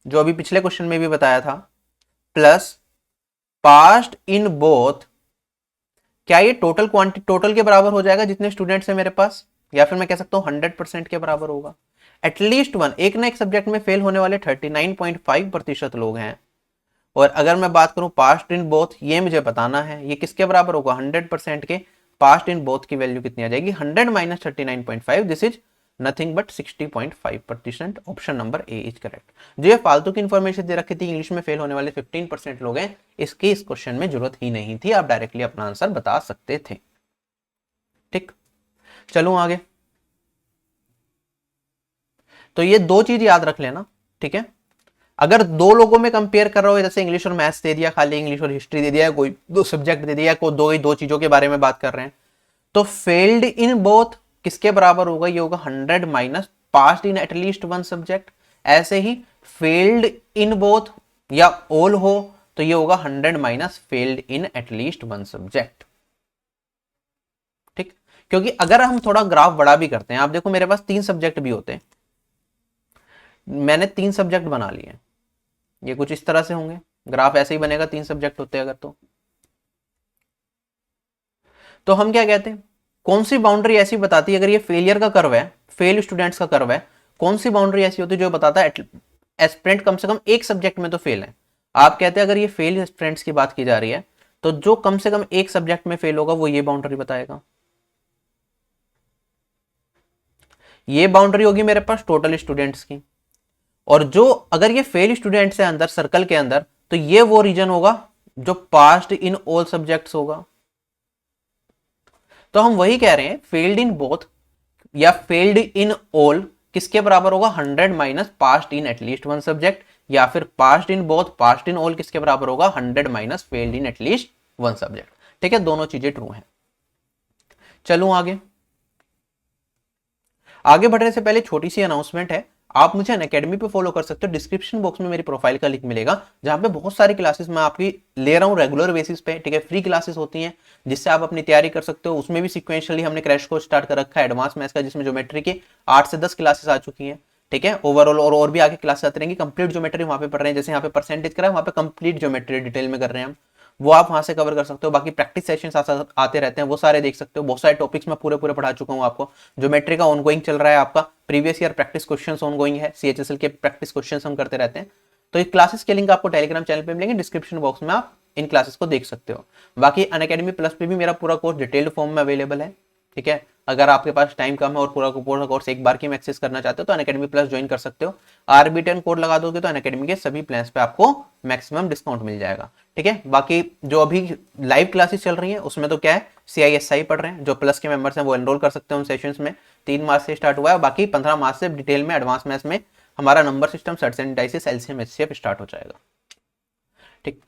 जो अभी पिछले क्वेश्चन में भी बताया था, प्लस पास्ड इन बोथ, क्या ये टोटल क्वांटिटी टोटल के बराबर हो जाएगा जितने स्टूडेंट्स हैं मेरे पास, या फिर मैं कह सकता हूं 100% के बराबर होगा। एटलीस्ट वन, एक ना एक सब्जेक्ट में फेल होने वाले 39.5% लोग हैं। और अगर मैं बात करूं पास्ट इन बोथ, ये मुझे बताना है ये किसके बराबर होगा, 100% के। पास्ट इन बोथ की वैल्यू कितनी आ जाएगी, 100 minus 39.5, this is nothing but 60.5%। Option number A is correct. जो ये फालतू की इंफॉर्मेशन दे रखी थी इंग्लिश में फेल होने वाले 15% लोग हैं, इसकी इस क्वेश्चन में जरूरत ही नहीं थी, आप डायरेक्टली अपना आंसर बता सकते थे, ठीक। चलो आगे। तो ये दो चीज याद रख लेना, ठीक है। अगर दो लोगों में कंपेयर कर रहे हो, जैसे इंग्लिश और मैथ्स दे दिया, खाली इंग्लिश और हिस्ट्री दे दिया, कोई दो सब्जेक्ट दे दिया, कोई दो चीजों के बारे में बात कर रहे हैं, तो फेल्ड इन बोथ किसके बराबर होगा, ये होगा 100 minus passed in at least one subject. ऐसे ही फेल्ड इन बोथ या ऑल हो तो ये होगा 100 minus failed in at least one subject, ठीक। क्योंकि अगर हम थोड़ा ग्राफ बड़ा भी करते हैं, आप देखो मेरे पास 3 सब्जेक्ट भी होते हैं, मैंने 3 सब्जेक्ट बना लिए, ये कुछ इस तरह से होंगे, ग्राफ ऐसे ही बनेगा 3 सब्जेक्ट होते अगर तो हम क्या कहते हैं, कौन सी बाउंड्री ऐसी बताती है, अगर ये फेलियर का कर्व है, फेल स्टूडेंट्स का कर्व है, कौन सी बाउंड्री ऐसी होती है जो बताता है एस्पिरेंट कम से कम एक सब्जेक्ट में तो फेल है। आप कहते हैं अगर ये फेल एस्पिरेंट्स की बात की जा रही है तो जो कम से कम एक सब्जेक्ट में फेल होगा वो ये बाउंड्री बताएगा। ये बाउंड्री होगी मेरे पास टोटल स्टूडेंट्स की, और जो अगर ये फेल स्टूडेंट्स है अंदर सर्कल के अंदर, तो ये वो रीजन होगा जो पास्ड इन ऑल सब्जेक्ट्स होगा। तो हम वही कह रहे हैं फेल्ड इन बोथ या फेल्ड इन ऑल किसके बराबर होगा, 100 minus passed in at least one subject, या फिर passed in both passed in all किसके बराबर होगा, 100 minus failed in at least one subject, ठीक है। दोनों चीजें ट्रू हैं। चलूं आगे। आगे बढ़ने से पहले छोटी सी अनाउंसमेंट है, आप मुझे अनअकैडमी पे फॉलो कर सकते हो, डिस्क्रिप्शन बॉक्स में मेरी प्रोफाइल का लिंक मिलेगा जहां पे बहुत सारी क्लासेस मैं आपकी ले रहा हूँ रेगुलर बेसिस पे, ठीक है। फ्री क्लासेस होती हैं जिससे आप अपनी तैयारी कर सकते हो। उसमें भी सिक्वेंशियली हमने क्रैश कोर्स स्टार्ट कर रखा है एडवांस मैथ्स का, जिसमें ज्योमेट्री के 8 से 10 क्लासेस आ चुकी हैं, ठीक है। ओवरऑल और भी आगे क्लास आती रहेंगी। कंप्लीट ज्योमेट्री वहां पे पढ़ रहे हैं, जैसे यहाँ पे परसेंटेज करा है वहां पे कंप्लीट ज्योमेट्री डिटेल में कर रहे हैं हम, वो आप वहां से कवर कर सकते हो। बाकी प्रैक्टिस सेशंस आते रहते हैं, वो सारे देख सकते हो। बहुत सारे टॉपिक्स मैं पूरे पूरे पढ़ा चुका हूँ आपको। ज्योमेट्री का ऑनगोइंग चल रहा है आपका, previous year practice questions ongoing है, सीएचएसएल के प्रैक्टिस क्वेश्चंस हम करते रहते हैं। तो इस क्लासेस के लिंक आपको टेलीग्राम चैनल पे मिलेंगे, डिस्क्रिप्शन बॉक्स में आप इन क्लासेस को देख सकते हो। बाकी अनअकैडमी प्लस पे भी मेरा पूरा कोर्स डिटेल्ड फॉर्म में अवेलेबल है, ठीक है। अगर आपके पास टाइम कम है और पूरा कोर्स एक बार की में एक्सेस करना चाहते हो तो अनअकैडमी प्लस ज्वाइन कर सकते हो। RB10 कोड लगा दोगे तो अनअकैडमी के सभी प्लान्स पे आपको मैक्सिमम डिस्काउंट मिल जाएगा, ठीक है। बाकी जो अभी लाइव क्लासेस चल रही हैं उसमें तो क्या है, CISI पढ़ रहे हैं, जो प्लस के मेंबर्स हैं वो एनरोल कर सकते हैं उन सेशंस में। 3 मार्च से स्टार्ट हुआ है, बाकी 15 मार्च से डिटेल में एडवांस मैथ्स में हमारा नंबर system, surds and indices, LCM HCF start हो जाएगा, ठीक।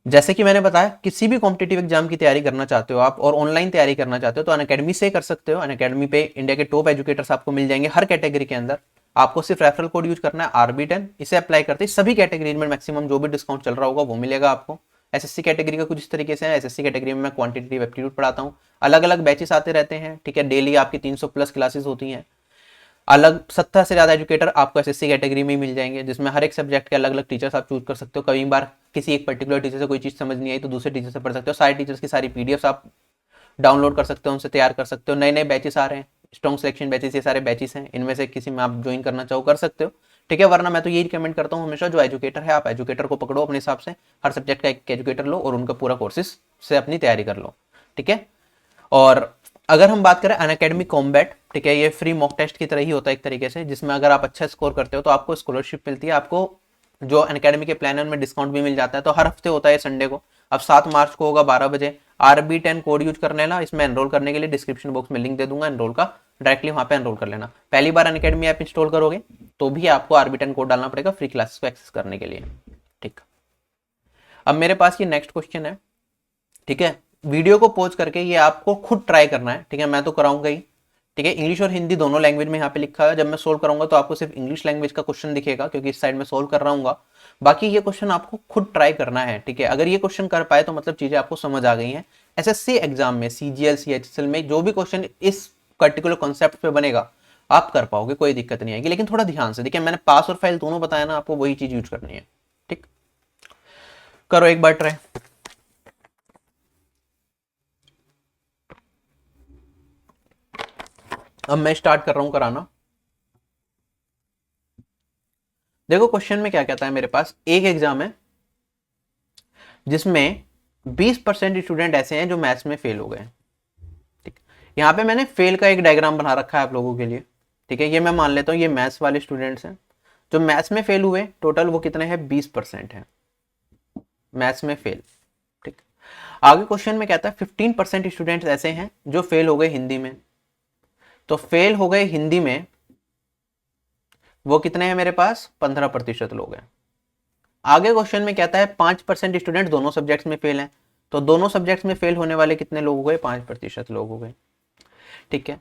जैसे कि मैंने बताया, किसी भी कॉम्पिटिटिव एग्जाम की तैयारी करना चाहते हो आप और ऑनलाइन तैयारी करना चाहते हो तो अनअकैडमी से कर सकते हो। अनअकैडमी पे इंडिया के टॉप एजुकेटर्स आपको मिल जाएंगे हर कैटेगरी के अंदर। आपको सिर्फ रेफरल कोड यूज करना है RB10, इसे अप्लाई करते ही सभी कैटेगरी में मैक्सिमम जो भी डिस्काउंट चल रहा होगा वो मिलेगा आपको। SSC कैटेगरी का कुछ इस तरीके से है। SSC कैटेगरी में मैं क्वांटिटेटिव एप्टीट्यूड पढ़ाता हूँ, अलग अलग बैचेस आते रहते हैं, ठीक है। डेली आपकी 300 प्लस क्लासेस होती हैं। अलग 70 से ज्यादा एजुकेटर आपको SSC कैटेगरी में ही मिल जाएंगे, जिसमें हर एक सब्जेक्ट के अलग अलग टीचर्स आप चूज कर सकते हो। कई बार किसी एक पर्टिकुलर टीचर से कोई चीज समझ नहीं आई तो दूसरे टीचर से पढ़ सकते हो। सारे टीचर्स की सारी PDFs आप डाउनलोड कर सकते हो, उनसे तैयार कर सकते हो। नए नए बैचेस आ रहे हैं, स्ट्रॉन्ग सिलेक्शन बैचेस, ये सारे बैचेस हैं, इनमें से किसी में आप ज्वाइन करना चाहो कर सकते हो, ठीक है। वरना मैं तो यही रिकमेंड करता हूँ हमेशा, जो एजुकेटर है आप एजुकेटर को पकड़ो अपने हिसाब से, हर सब्जेक्ट का एक एजुकेटर लो और उनका पूरा कोर्सेज से अपनी तैयारी कर लो, ठीक है। और अगर हम बात करें अनअकैडमी कॉम्बैट, ठीक है, ये फ्री मॉक टेस्ट की तरह ही होता है एक तरीके से, जिसमें अगर आप अच्छा स्कोर करते हो तो आपको स्कॉलरशिप मिलती है। आपको जो अनअकैडमी के प्लान है उनमें डिस्काउंट भी मिल जाता है। तो हर हफ्ते होता है संडे को, अब 7 मार्च को होगा 12 बजे। RB10 कोड यूज कर लेना, इसमें एनरोल करने के लिए डिस्क्रिप्शन बॉक्स में लिंक दे दूंगा एनरोल का, डायरेक्टली वहां पे एनरोल कर लेना। पहली बार अनअकैडमी ऐप इंस्टॉल करोगे तो भी आपको RB10 कोड डालना पड़ेगा फ्री क्लासेस को एक्सेस करने के लिए, ठीक। अब मेरे पास ये नेक्स्ट क्वेश्चन है, ठीक है। वीडियो को पॉज करके ये आपको खुद ट्राई करना है, ठीक है। मैं तो कराऊंगा ही, ठीक है। इंग्लिश और हिंदी दोनों लैंग्वेज में यहाँ पे लिखा है। जब मैं सोल्व कराऊंगा तो आपको सिर्फ इंग्लिश लैंग्वेज का क्वेश्चन दिखेगा, क्योंकि इस साइड में सोल्व कर रहा हूँ। बाकी ये क्वेश्चन आपको खुद ट्राई करना है, ठीक है। अगर ये क्वेश्चन कर पाए तो मतलब चीजें आपको समझ आ गई हैं। SSC एग्जाम में, CGL CHSL में जो भी क्वेश्चन इस पर्टिकुलर कॉन्सेप्ट पे बनेगा आप कर पाओगे, कोई दिक्कत नहीं आएगी। लेकिन थोड़ा ध्यान से देखिए, मैंने पास और फेल दोनों बताया ना आपको, वही चीज यूज करनी है, ठीक। करो एक बार ट्राई। अब मैं स्टार्ट कर रहा हूं कराना। देखो क्वेश्चन में क्या कहता है, मेरे पास एक एग्जाम है जिसमें 20% स्टूडेंट ऐसे हैं जो मैथ्स में फेल हो गए, ठीक। यहाँ पे मैंने फेल का एक डायग्राम बना रखा है आप लोगों के लिए, ठीक है। ये मैं मान लेता हूँ ये मैथ्स वाले स्टूडेंट्स हैं जो मैथ्स में फेल हुए। टोटल वो कितने हैं, 20% है मैथ्स में फेल, ठीक। आगे क्वेश्चन में कहता है 15% स्टूडेंट्स ऐसे हैं जो फेल हो गए हिंदी में। तो फेल हो गए हिंदी में वो कितने हैं मेरे पास, 15% लोग हैं। आगे क्वेश्चन में कहता है 5% स्टूडेंट दोनों सब्जेक्ट्स में फेल हैं। तो दोनों सब्जेक्ट्स में फेल होने वाले कितने लोग हो गए, 5% लोग हो गए, ठीक है।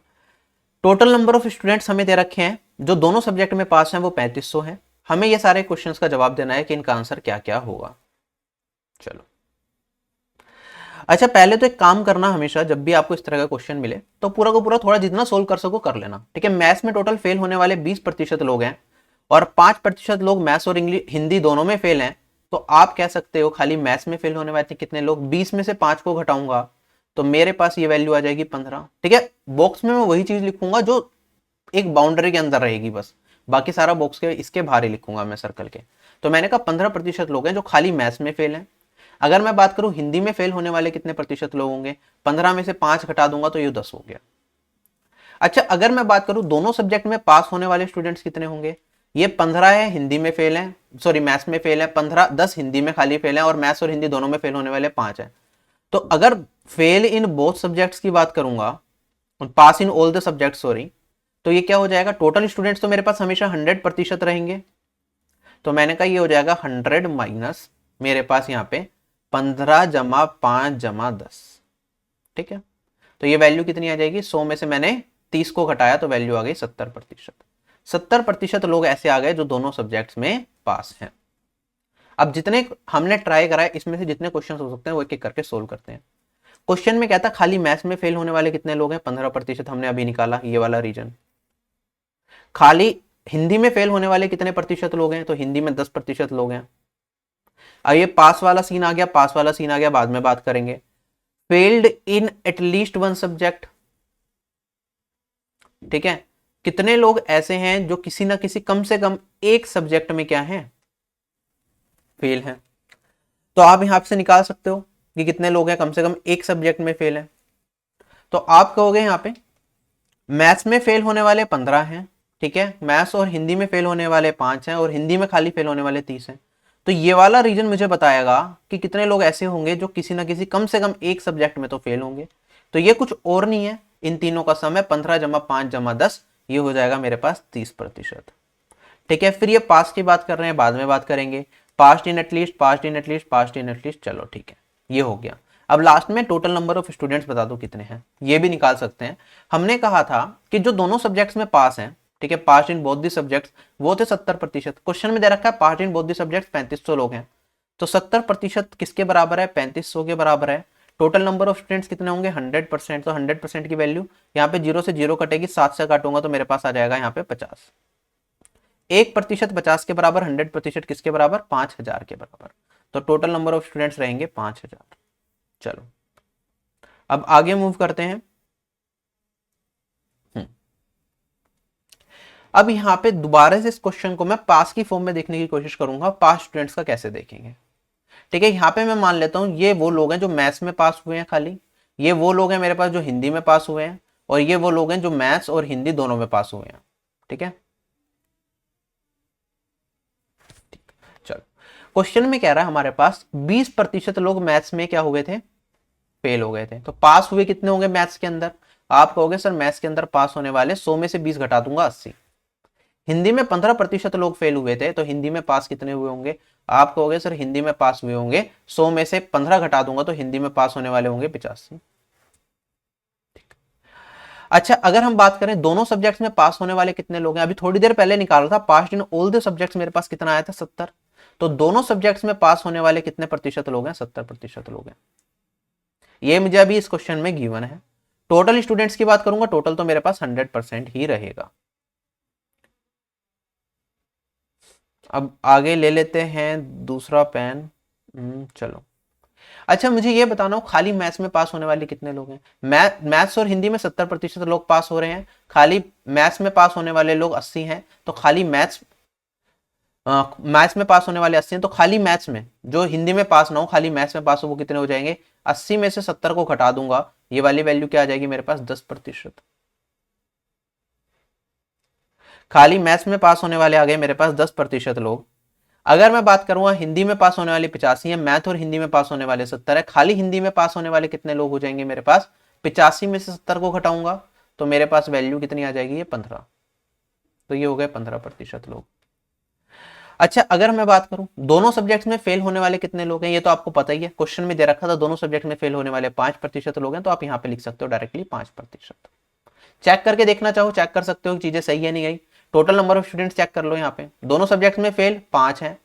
टोटल नंबर ऑफ स्टूडेंट्स हमें दे रखे हैं जो दोनों सब्जेक्ट में पास हैं वो 3500 हैं। हमें ये सारे क्वेश्चंस का जवाब देना है कि इनका आंसर क्या क्या होगा। चलो, अच्छा पहले तो एक काम करना, हमेशा जब भी आपको इस तरह का क्वेश्चन मिले तो पूरा को पूरा थोड़ा जितना सोल्व कर सको कर लेना, ठीक है। मैथ्स में टोटल फेल होने वाले 20% लोग हैं और 5% लोग मैथ्स और इंग्लिश हिंदी दोनों में फेल हैं। तो आप कह सकते हो खाली मैथ्स में फेल होने वाले कितने लोग, 20 में से 5 को घटाऊंगा तो मेरे पास ये वैल्यू आ जाएगी 15, ठीक है। बॉक्स में मैं वही चीज लिखूंगा जो एक बाउंड्री के अंदर रहेगी, बस बाकी सारा बॉक्स के इसके बाहर ही लिखूंगा मैं सर्कल के। तो मैंने कहा 15% लोग हैं जो खाली मैथ्स में फेल हैं। अगर मैं बात करूं हिंदी में फेल होने वाले कितने प्रतिशत लोग होंगे, 15 में से 5 घटा दूंगा तो ये 10 हो गया। अच्छा अगर मैं बात करूं दोनों सब्जेक्ट में पास होने वाले स्टूडेंट्स कितने होंगे, ये 15 है हिंदी में फेल है, सॉरी मैथ्स में फेल है 15, 10 हिंदी में खाली फेल है और मैथ्स और हिंदी दोनों में फेल होने वाले 5 है। तो अगर फेल इन बोथ सब्जेक्ट्स की बात करूंगा, pass in all the subject sorry, तो ये क्या हो जाएगा, टोटल स्टूडेंट्स तो मेरे पास हमेशा 100% रहेंगे। तो मैंने कहा ये हो जाएगा 100 माइनस मेरे पास यहाँ पे 15 जमा 5 जमा 10, ठीक है। तो ये वैल्यू कितनी आ जाएगी, 100 में से मैंने 30 को घटाया तो वैल्यू आ गई 70%। 70% लोग ऐसे आ गए जो दोनों सब्जेक्ट्स में पास हैं। अब जितने हमने ट्राई करा है इसमें से जितने क्वेश्चन हो सकते हैं वो एक एक करके सोल्व करते हैं। क्वेश्चन में क्या था, खाली मैथ्स में फेल होने वाले कितने लोग हैं, 15% हमने अभी निकाला, ये वाला रीजन। खाली हिंदी में फेल होने वाले कितने प्रतिशत लोग हैं, तो हिंदी में 10% लोग हैं। अब ये पास वाला सीन आ गया, पास वाला सीन आ गया, बाद में बात करेंगे। Failed in at least one subject, ठीक है, कितने लोग ऐसे हैं जो किसी ना किसी कम से कम एक सब्जेक्ट में क्या है, फेल है। तो आप यहां से निकाल सकते हो कि कितने लोग हैं कम से कम एक सब्जेक्ट में फेल है। तो आप कहोगे यहां पे मैथ्स में फेल होने वाले 15 हैं, ठीक है, मैथ्स और हिंदी में फेल होने वाले 5 हैं, और हिंदी में खाली फेल होने वाले 30 हैं। तो ये वाला रीजन मुझे बताएगा कि कितने लोग ऐसे होंगे जो किसी ना किसी कम से कम एक सब्जेक्ट में तो फेल होंगे। तो ये कुछ और नहीं है, इन तीनों का सम है 15 जमा 5 जमा 10, ये हो जाएगा मेरे पास 30%। ठीक है, फिर ये पास की बात कर रहे हैं, बाद में बात करेंगे। Past in at least, past in at least, past in at least, चलो ठीक है, ये हो गया। अब लास्ट में टोटल नंबर ऑफ स्टूडेंट्स बता दो कितने हैं, ये भी निकाल सकते हैं। हमने कहा था कि जो दोनों सब्जेक्ट्स में पास हैं, ठीक है, पास इन बोथ दी सब्जेक्ट्स, वो थे 70%। क्वेश्चन में दे रखा है पास इन बोथ दी सब्जेक्ट्स 3500 लोग हैं, तो 70% किसके बराबर है, 3500 के बराबर है। टोटल नंबर ऑफ स्टूडेंट्स कितने होंगे, 100%। तो 100% की वैल्यू यहाँ पे 0 से 0 कटेगी, 7 से काटूंगा तो मेरे पास आ जाएगा यहाँ पे 50। 1% 50 के बराबर, 100% किसके बराबर, 5000 के बराबर। तो टोटल नंबर ऑफ स्टूडेंट्स रहेंगे 5000। चलो अब आगे मूव करते हैं। अब यहां पे दोबारा से इस क्वेश्चन को मैं पास की फॉर्म में देखने की कोशिश करूंगा, पास स्टूडेंट्स का कैसे देखेंगे। ठीक है, यहां पे मैं मान लेता हूं ये वो लोग हैं जो मैथ्स में पास हुए हैं खाली, ये वो लोग हैं मेरे पास जो हिंदी में पास हुए हैं, और ये वो लोग हैं जो मैथ्स और हिंदी दोनों में पास हुए हैं। ठीक है, चलो क्वेश्चन में कह रहा है हमारे पास 20% लोग मैथ्स में क्या हुए थे, फेल हो गए थे। तो पास हुए कितने होंगे मैथ्स के अंदर, आप कहोगे सर मैथ्स के अंदर पास होने वाले 100 में से 20 घटा दूंगा 80। हिंदी में 15% लोग फेल हुए थे, तो हिंदी में पास कितने हुए होंगे, आप कहोगे सर हिंदी में पास हुए होंगे 100 में से 15 घटा दूंगा तो हिंदी में पास होने वाले होंगे 85। अच्छा, अगर हम बात करें दोनों सब्जेक्ट्स में पास होने वाले कितने लोग हैं, अभी थोड़ी देर पहले निकाला था पास इन ऑल द सब्जेक्ट्स, मेरे पास कितना आया था 70। तो दोनों सब्जेक्ट्स में पास होने वाले कितने प्रतिशत लोग हैं, 70% लोग हैं। ये मुझे अभी इस क्वेश्चन में गिवन है। टोटल स्टूडेंट्स की बात करूंगा, टोटल तो मेरे पास 100% ही रहेगा। अब आगे ले लेते हैं दूसरा पेन। चलो अच्छा, मुझे ये बताना हो खाली मैथ्स में पास होने वाले कितने लोग हैं। मैथ्स और हिंदी में 70% लोग पास हो रहे हैं, खाली मैथ्स में पास होने वाले लोग 80 हैं। तो खाली मैथ्स में पास होने वाले 80 हैं, तो खाली मैथ्स में जो हिंदी में पास ना हो, खाली मैथ्स में पास हो, वो कितने हो जाएंगे, 80 में से 70 को घटा दूंगा, ये वाली वैल्यू क्या आ जाएगी मेरे पास, 10%। खाली मैथ्स में पास होने वाले आ गए मेरे पास 10% लोग। अगर मैं बात करूंगा हिंदी में पास होने वाले 85 है, मैथ और हिंदी में पास होने वाले 70 है, खाली हिंदी में पास होने वाले कितने लोग हो जाएंगे मेरे पास, 85 में से 70 को घटाऊंगा तो मेरे पास वैल्यू कितनी आ जाएगी, ये 15। तो ये हो गए 15% लोग। अच्छा, अगर मैं बात करूं दोनों सब्जेक्ट्स में फेल होने वाले कितने लोग हैं, ये तो आपको पता ही है, क्वेश्चन में दे रखा था दोनों सब्जेक्ट में फेल होने वाले 5% लोग हैं, तो आप यहां पे लिख सकते हो डायरेक्टली 5%। चेक करके देखना चाहो चेक कर सकते हो चीजें सही है नहीं गई। Total number of students check कर लो, यहाँ पे दोनों सब्जेक्ट्स में फेल 5 हैं,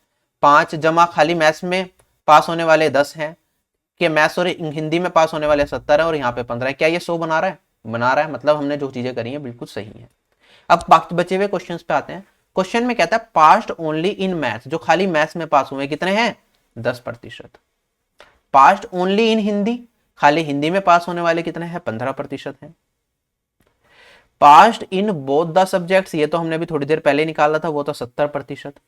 5 जमा खाली मैथ्स में पास होने वाले 10 हैं, कि मैथ्स और हिंदी में पास होने वाले 70 है, और यहाँ पे 15 है। क्या ये 100 बना रहा है, बना रहा है, मतलब हमने जो चीजें करी है बिल्कुल सही है। अब बाकी बचे हुए क्वेश्चंस पे आते हैं। क्वेश्चन में कहता है पास्ट ओनली इन मैथ्स, जो खाली मैथ्स में पास हुए कितने हैं, 10%। पास्ट ओनली इन हिंदी, खाली हिंदी में पास होने वाले कितने हैं, 15% हैं। Past in both the subjects, ये तो हमने अभी थोड़ी देर पहले निकाला था, वो तो 70%।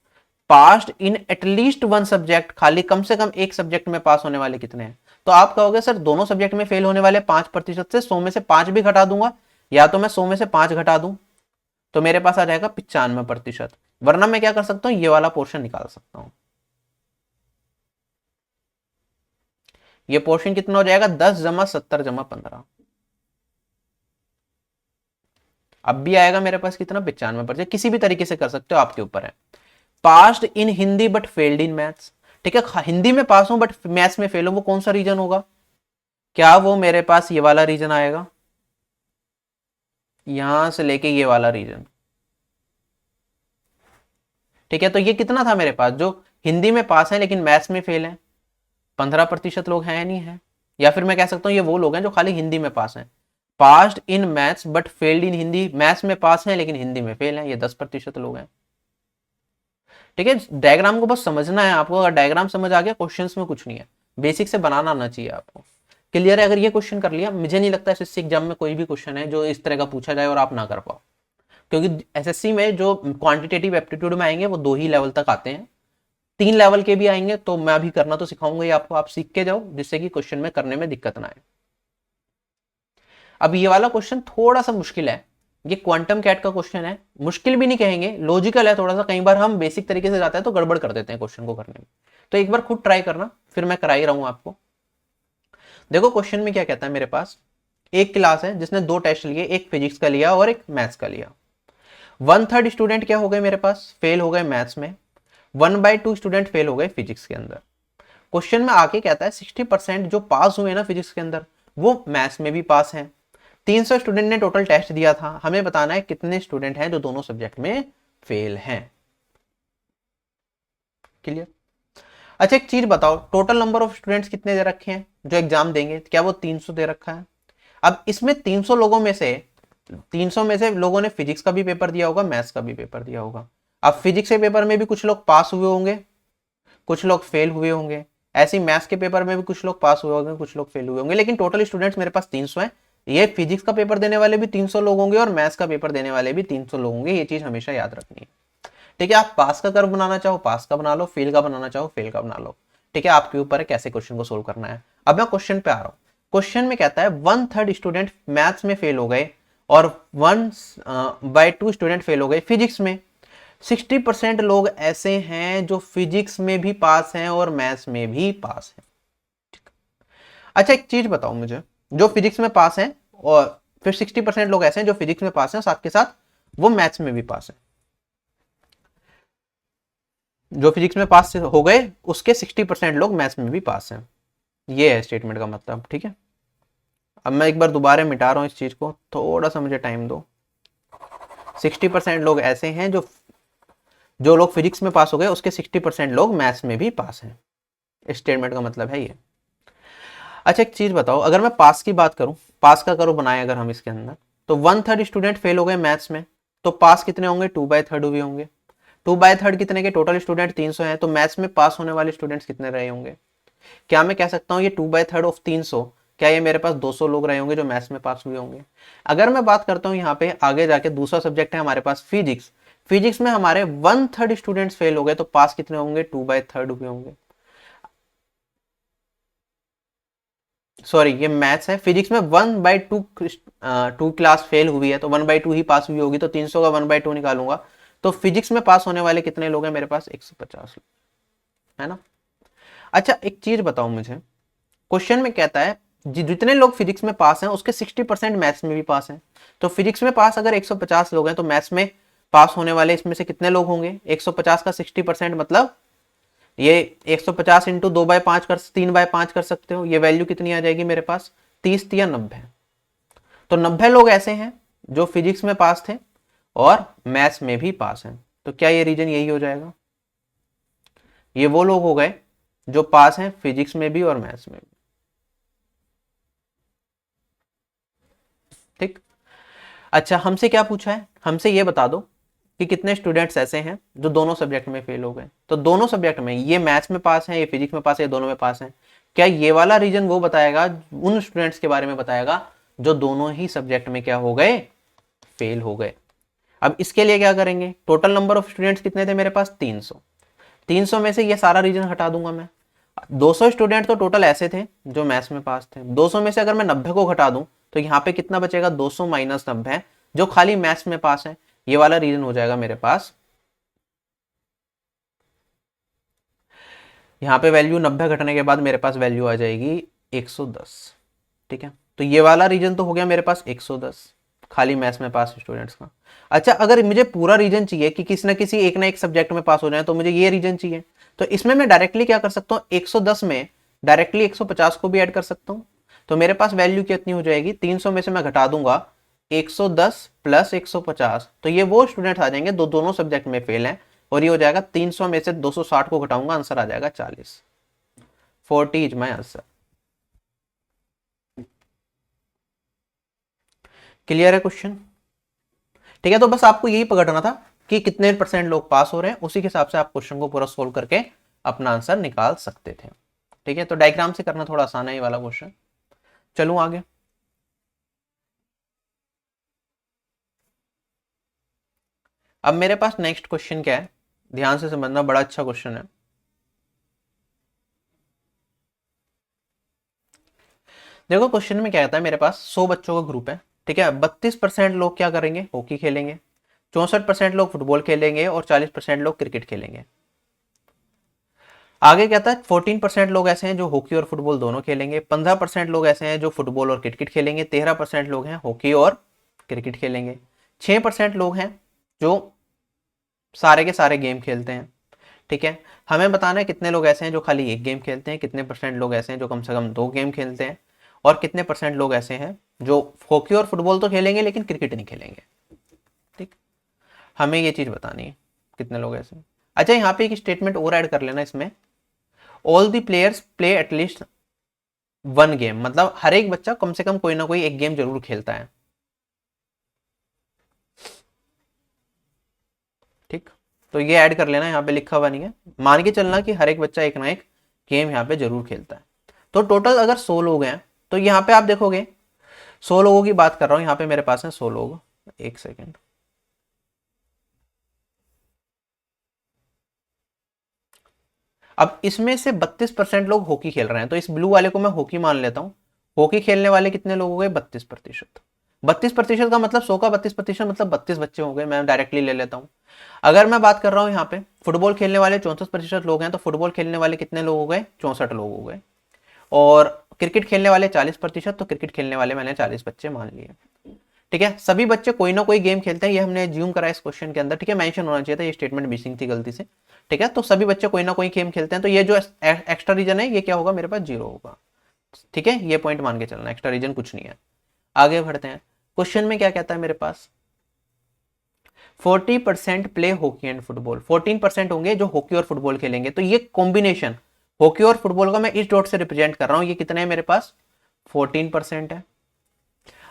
Past in at least one subject, खाली कम से कम एक सब्जेक्ट में पास होने वाले कितने हैं। तो आप कहोगे सर दोनों सब्जेक्ट में फेल होने वाले 5% से 100 में से 5 भी घटा दूंगा, या तो मैं 100 में से 5 घटा दूं तो मेरे पास आ जाएगा 95%। वरना मैं क्या कर सकता हूं, ये वाला पोर्शन निकाल सकता हूं। ये पोर्शन कितना हो जाएगा, 10 जमा 70 जमा 15। अब भी आएगा मेरे पास कितना, 95%। किसी भी तरीके से कर सकते हो, आपके ऊपर है। Past in Hindi but failed in maths, ठीक है, हिंदी में पास हूं बट मैथ्स में फेल हूं, वो कौन सा रीजन होगा, क्या वो मेरे पास ये वाला रीजन आएगा, यहां से लेके ये वाला रीजन, ठीक है, तो ये कितना था मेरे पास, जो हिंदी में पास है लेकिन मैथ्स में फेल है, 15% लोग हैं नहीं है। या फिर मैं कह सकता हूँ ये वो लोग हैं जो खाली हिंदी में पास हैं, passed in maths but failed in Hindi, maths में पास हैं लेकिन हिंदी में फेल हैं, ये 10% लोग हैं। ठीक है, डायग्राम को बस समझना है आपको, अगर डायग्राम समझ आ गया क्वेश्चंस में कुछ नहीं है, बेसिक से बनाना आना चाहिए आपको। क्लियर है, अगर ये क्वेश्चन कर लिया, मुझे नहीं लगता एसएससी एग्जाम में कोई भी क्वेश्चन है जो इस तरह का पूछा जाए और आप ना कर पाओ, क्योंकि एसएससी में जो क्वांटिटेटिव एप्टीट्यूड में आएंगे वो 2 ही लेवल तक आते हैं, 3 लेवल के भी आएंगे तो मैं अभी करना तो सिखाऊंगा ही आपको, आप सीख के जाओ जिससे कि क्वेश्चन में करने में दिक्कत ना आए। अब ये वाला क्वेश्चन थोड़ा सा मुश्किल है, ये क्वांटम कैट का क्वेश्चन है, मुश्किल भी नहीं कहेंगे, लॉजिकल है थोड़ा सा, कई बार हम बेसिक तरीके से जाते हैं तो गड़बड़ कर देते हैं क्वेश्चन को करने में, तो एक बार खुद ट्राई करना, फिर मैं करा ही रहा हूं आपको। देखो क्वेश्चन में क्या कहता है, मेरे पास एक क्लास है जिसने 2 टेस्ट लिए, एक फिजिक्स का लिया और एक मैथ्स का लिया। 1/3 स्टूडेंट क्या हो गए मेरे पास, फेल हो गए मैथ्स में, 1/2 स्टूडेंट फेल हो गए फिजिक्स के अंदर। क्वेश्चन में आके कहता है 60% जो पास हुए ना फिजिक्स के अंदर वो मैथ्स में भी पास हैं। 300 स्टूडेंट ने टोटल टेस्ट दिया था, हमें बताना है कितने स्टूडेंट हैं जो दोनों सब्जेक्ट में फेल हैं। क्लियर। अच्छा एक चीज बताओ, टोटल नंबर ऑफ स्टूडेंट्स कितने दे रखे हैं जो एग्जाम देंगे, क्या वो 300 दे रखा है। अब इसमें 300 लोगों में से, 300 में से लोगों ने फिजिक्स का भी पेपर दिया होगा, मैथ्स का भी पेपर दिया होगा। अब फिजिक्स के पेपर में भी कुछ लोग पास हुए होंगे, कुछ लोग फेल हुए होंगे, ऐसे ही मैथ्स के पेपर में भी कुछ लोग पास हुए होंगे, कुछ लोग फेल हुए होंगे, लेकिन टोटल स्टूडेंट्स मेरे पास 300 है। ये फिजिक्स का पेपर देने वाले भी 300 लोग होंगे और मैथ्स का पेपर देने वाले भी 300 लोग होंगे, ये चीज हमेशा याद रखनी है। ठीक है, आप पास का कर्व बनाना चाहो पास का बना लो, फेल का बनाना चाहो फेल का बना लो। ठीक है, आपके ऊपर है कैसे क्वेश्चन को सोल्व करना है। अब मैं क्वेश्चन पे आ रहा हूं। क्वेश्चन में कहता है 1/3 स्टूडेंट मैथ्स में फेल हो गए और 1/2 स्टूडेंट फेल हो गए फिजिक्स में। 60% लोग ऐसे हैं जो फिजिक्स में भी पास हैं और मैथ्स में भी पास हैं। अच्छा एक चीज बताओ मुझे, जो फिजिक्स में पास हैं और फिर 60% लोग ऐसे हैं जो फिजिक्स में पास हैं, साथ के साथ वो मैथ्स में भी पास हैं। जो फिजिक्स में पास हो गए उसके 60% लोग मैथ्स में भी पास हैं, ये है स्टेटमेंट का मतलब। ठीक है, अब मैं एक बार दोबारा मिटा रहा हूं इस चीज को, थोड़ा सा मुझे टाइम दो। 60% लोग ऐसे हैं जो लोग फिजिक्स में पास हो गए उसके 60% लोग मैथ्स में भी पास हैं, स्टेटमेंट का मतलब है ये। अच्छा एक चीज बताओ, अगर मैं पास की बात करूं, पास का करो बनाए अगर हम इसके अंदर, तो 1/3 स्टूडेंट फेल हो गए मैथ्स में, तो पास कितने होंगे, 2/3 भी होंगे। 2/3 कितने के, टोटल स्टूडेंट 300 हैं, तो मैथ्स में पास होने वाले स्टूडेंट्स कितने रहे होंगे। क्या मैं कह सकता हूँ ये 2/3 ऑफ 300, क्या ये मेरे पास 200 लोग रहे होंगे जो मैथ्स में पास हुए होंगे। अगर मैं बात करता हूँ यहाँ पे आगे जाके, दूसरा सब्जेक्ट है हमारे पास फिजिक्स, फिजिक्स में हमारे 1/3 स्टूडेंट्स फेल हो गए, तो पास कितने होंगे, 2/3 हुए होंगे। सॉरी ये मैथ्स है, फिजिक्स में 1/2 टू क्लास फेल हुई है तो 1/2 ही पास हुई होगी, तो 300 का 1/2 निकालूंगा, तो फिजिक्स में पास होने वाले कितने लोग हैं मेरे पास, 150 लोग, है ना। अच्छा एक चीज बताओ मुझे, क्वेश्चन में कहता है जितने लोग फिजिक्स में पास हैं उसके 60% मैथ्स में भी पास हैं, तो फिजिक्स में पास अगर 150 लोग हैं तो मैथ्स में पास होने वाले इसमें से कितने लोग होंगे, 150 का 60% मतलब ये 150 इंटू 2/5 कर 3/5 कर सकते हो, ये वैल्यू कितनी आ जाएगी मेरे पास, 30 या 90। तो 90 लोग ऐसे हैं जो फिजिक्स में पास थे और मैथ्स में भी पास हैं, तो क्या ये रीजन यही हो जाएगा, ये वो लोग हो गए जो पास हैं फिजिक्स में भी और मैथ्स में भी। ठीक। अच्छा हमसे क्या पूछा है, हमसे ये बता दो कि कितने स्टूडेंट्स ऐसे हैं जो दोनों सब्जेक्ट में फेल हो गए, तो दोनों सब्जेक्ट में, ये मैथ्स में पास है ये फिजिक्स में पास है, ये दोनों में पास है, क्या ये वाला रीजन वो बताएगा, उन स्टूडेंट्स के बारे में बताएगा जो दोनों ही सब्जेक्ट में क्या हो गए, फेल हो गए। अब इसके लिए क्या करेंगे, टोटल नंबर ऑफ स्टूडेंट्स कितने थे मेरे पास, 300, 300 में से ये सारा रीजन हटा दूंगा मैं। 200 स्टूडेंट तो टोटल ऐसे थे जो मैथ्स में पास थे, 200 में से अगर मैं 90 को घटा दूं तो यहाँ पे कितना बचेगा, 200 माइनस 90 जो खाली मैथ्स में पास है, ये वाला रीजन हो जाएगा मेरे पास। यहाँ पे वैल्यू 90 घटने के बाद मेरे पास वैल्यू आ जाएगी 110। ठीक है, तो ये वाला रीजन तो हो गया मेरे पास 110 खाली मैथ्स में पास स्टूडेंट्स का। अच्छा अगर मुझे पूरा रीजन चाहिए कि किसी ना एक सब्जेक्ट में पास हो जाए तो मुझे ये रीजन चाहिए, तो इसमें मैं डायरेक्टली क्या कर सकता हूँ, 110 में डायरेक्टली 150 को भी ऐड कर सकता हूँ, तो मेरे पास वैल्यू कितनी हो जाएगी, 300 में से मैं घटा दूंगा 110 प्लस 150, तो ये वो स्टूडेंट आ जाएंगे दोनों सब्जेक्ट में फेल हैं, और ये हो जाएगा 300 में से 260 को घटाऊंगा, आंसर आ जाएगा 40। 40 इज माई आंसर। क्लियर है क्वेश्चन? ठीक है, तो बस आपको यही पकड़ना था कि कितने परसेंट लोग पास हो रहे हैं, उसी के हिसाब से आप क्वेश्चन को पूरा सोल्व करके अपना आंसर निकाल सकते थे। ठीक है, तो डायग्राम से करना थोड़ा आसान है ये वाला क्वेश्चन। चलूं आगे। अब मेरे पास नेक्स्ट क्वेश्चन क्या है, ध्यान से समझना, बड़ा अच्छा क्वेश्चन है। देखो क्वेश्चन में क्या कहता है, मेरे पास 100 बच्चों का ग्रुप है। ठीक है, 32% लोग क्या करेंगे, हॉकी खेलेंगे, 64% लोग फुटबॉल खेलेंगे और 40% लोग क्रिकेट खेलेंगे। आगे कहता है 14% लोग ऐसे हैं जो हॉकी और फुटबॉल दोनों खेलेंगे, 15% लोग ऐसे हैं जो फुटबॉल और क्रिकेट खेलेंगे, 13% लोग हैं हॉकी और क्रिकेट खेलेंगे, 6% लोग हैं जो सारे के सारे गेम खेलते हैं। ठीक है, हमें बताना है कितने लोग ऐसे हैं जो खाली एक गेम खेलते हैं, कितने परसेंट लोग ऐसे हैं जो कम से कम 2 गेम खेलते हैं, और कितने परसेंट लोग ऐसे हैं जो हॉकी और फुटबॉल तो खेलेंगे लेकिन क्रिकेट नहीं खेलेंगे। ठीक, हमें ये चीज बतानी है कितने लोग ऐसे हैं। अच्छा, यहाँ पे एक स्टेटमेंट और ऐड कर लेना इसमें, all the players play at least 1 game, मतलब हर एक बच्चा कम से कम कोई ना कोई एक गेम जरूर खेलता है। ठीक, तो ये ऐड कर लेना, यहाँ पे लिखा हुआ नहीं है, मान के चलना कि हर एक बच्चा एक ना एक गेम यहाँ पे जरूर खेलता है। तो टोटल अगर 100 लोग हैं तो यहाँ पे आप देखोगे 100 लोगों की बात कर रहा हूं, यहाँ पे मेरे पास है 100 लोग। एक सेकेंड, अब इसमें से 32% लोग हॉकी खेल रहे हैं, तो इस ब्लू वाले को मैं हॉकी मान लेता हूं। हॉकी खेलने वाले कितने लोग हो गए, 32%। 32% का मतलब 100 का 32% मतलब 32 बच्चे हो गए, मैं डायरेक्टली ले लेता हूं। अगर मैं बात कर रहा हूं यहाँ पे फुटबॉल खेलने वाले 64% लोग हैं, तो फुटबॉल खेलने वाले कितने लोग हो गए, 64 लोग हो गए। और क्रिकेट खेलने वाले 40%, तो क्रिकेट खेलने वाले मैंने 40 बच्चे मान लिए। ठीक है, सभी बच्चे कोई ना कोई गेम खेलते हैं, ये हमने ज्यूम करा इस क्वेश्चन के अंदर। ठीक है, मेंशन होना चाहिए था, ये स्टेटमेंट मिसिंग थी गलती से। ठीक है, तो सभी बच्चे कोई ना कोई गेम खेलते हैं, तो ये जो एक्स्ट्रा रीजन है ये क्या होगा, मेरे पास 0 होगा। ठीक है, ये पॉइंट मान के चलना, एक्स्ट्रा रीजन कुछ नहीं है। आगे बढ़ते हैं, क्वेश्चन में क्या कहता है मेरे पास, 40% प्ले हॉकी एंड फुटबॉल, 14% होंगे जो हॉकी और फुटबॉल खेलेंगे। तो ये कॉम्बिनेशन हॉकी और फुटबॉल का मैं इस डॉट से रिप्रेजेंट कर रहा हूं, ये कितने है मेरे पास, 14% है।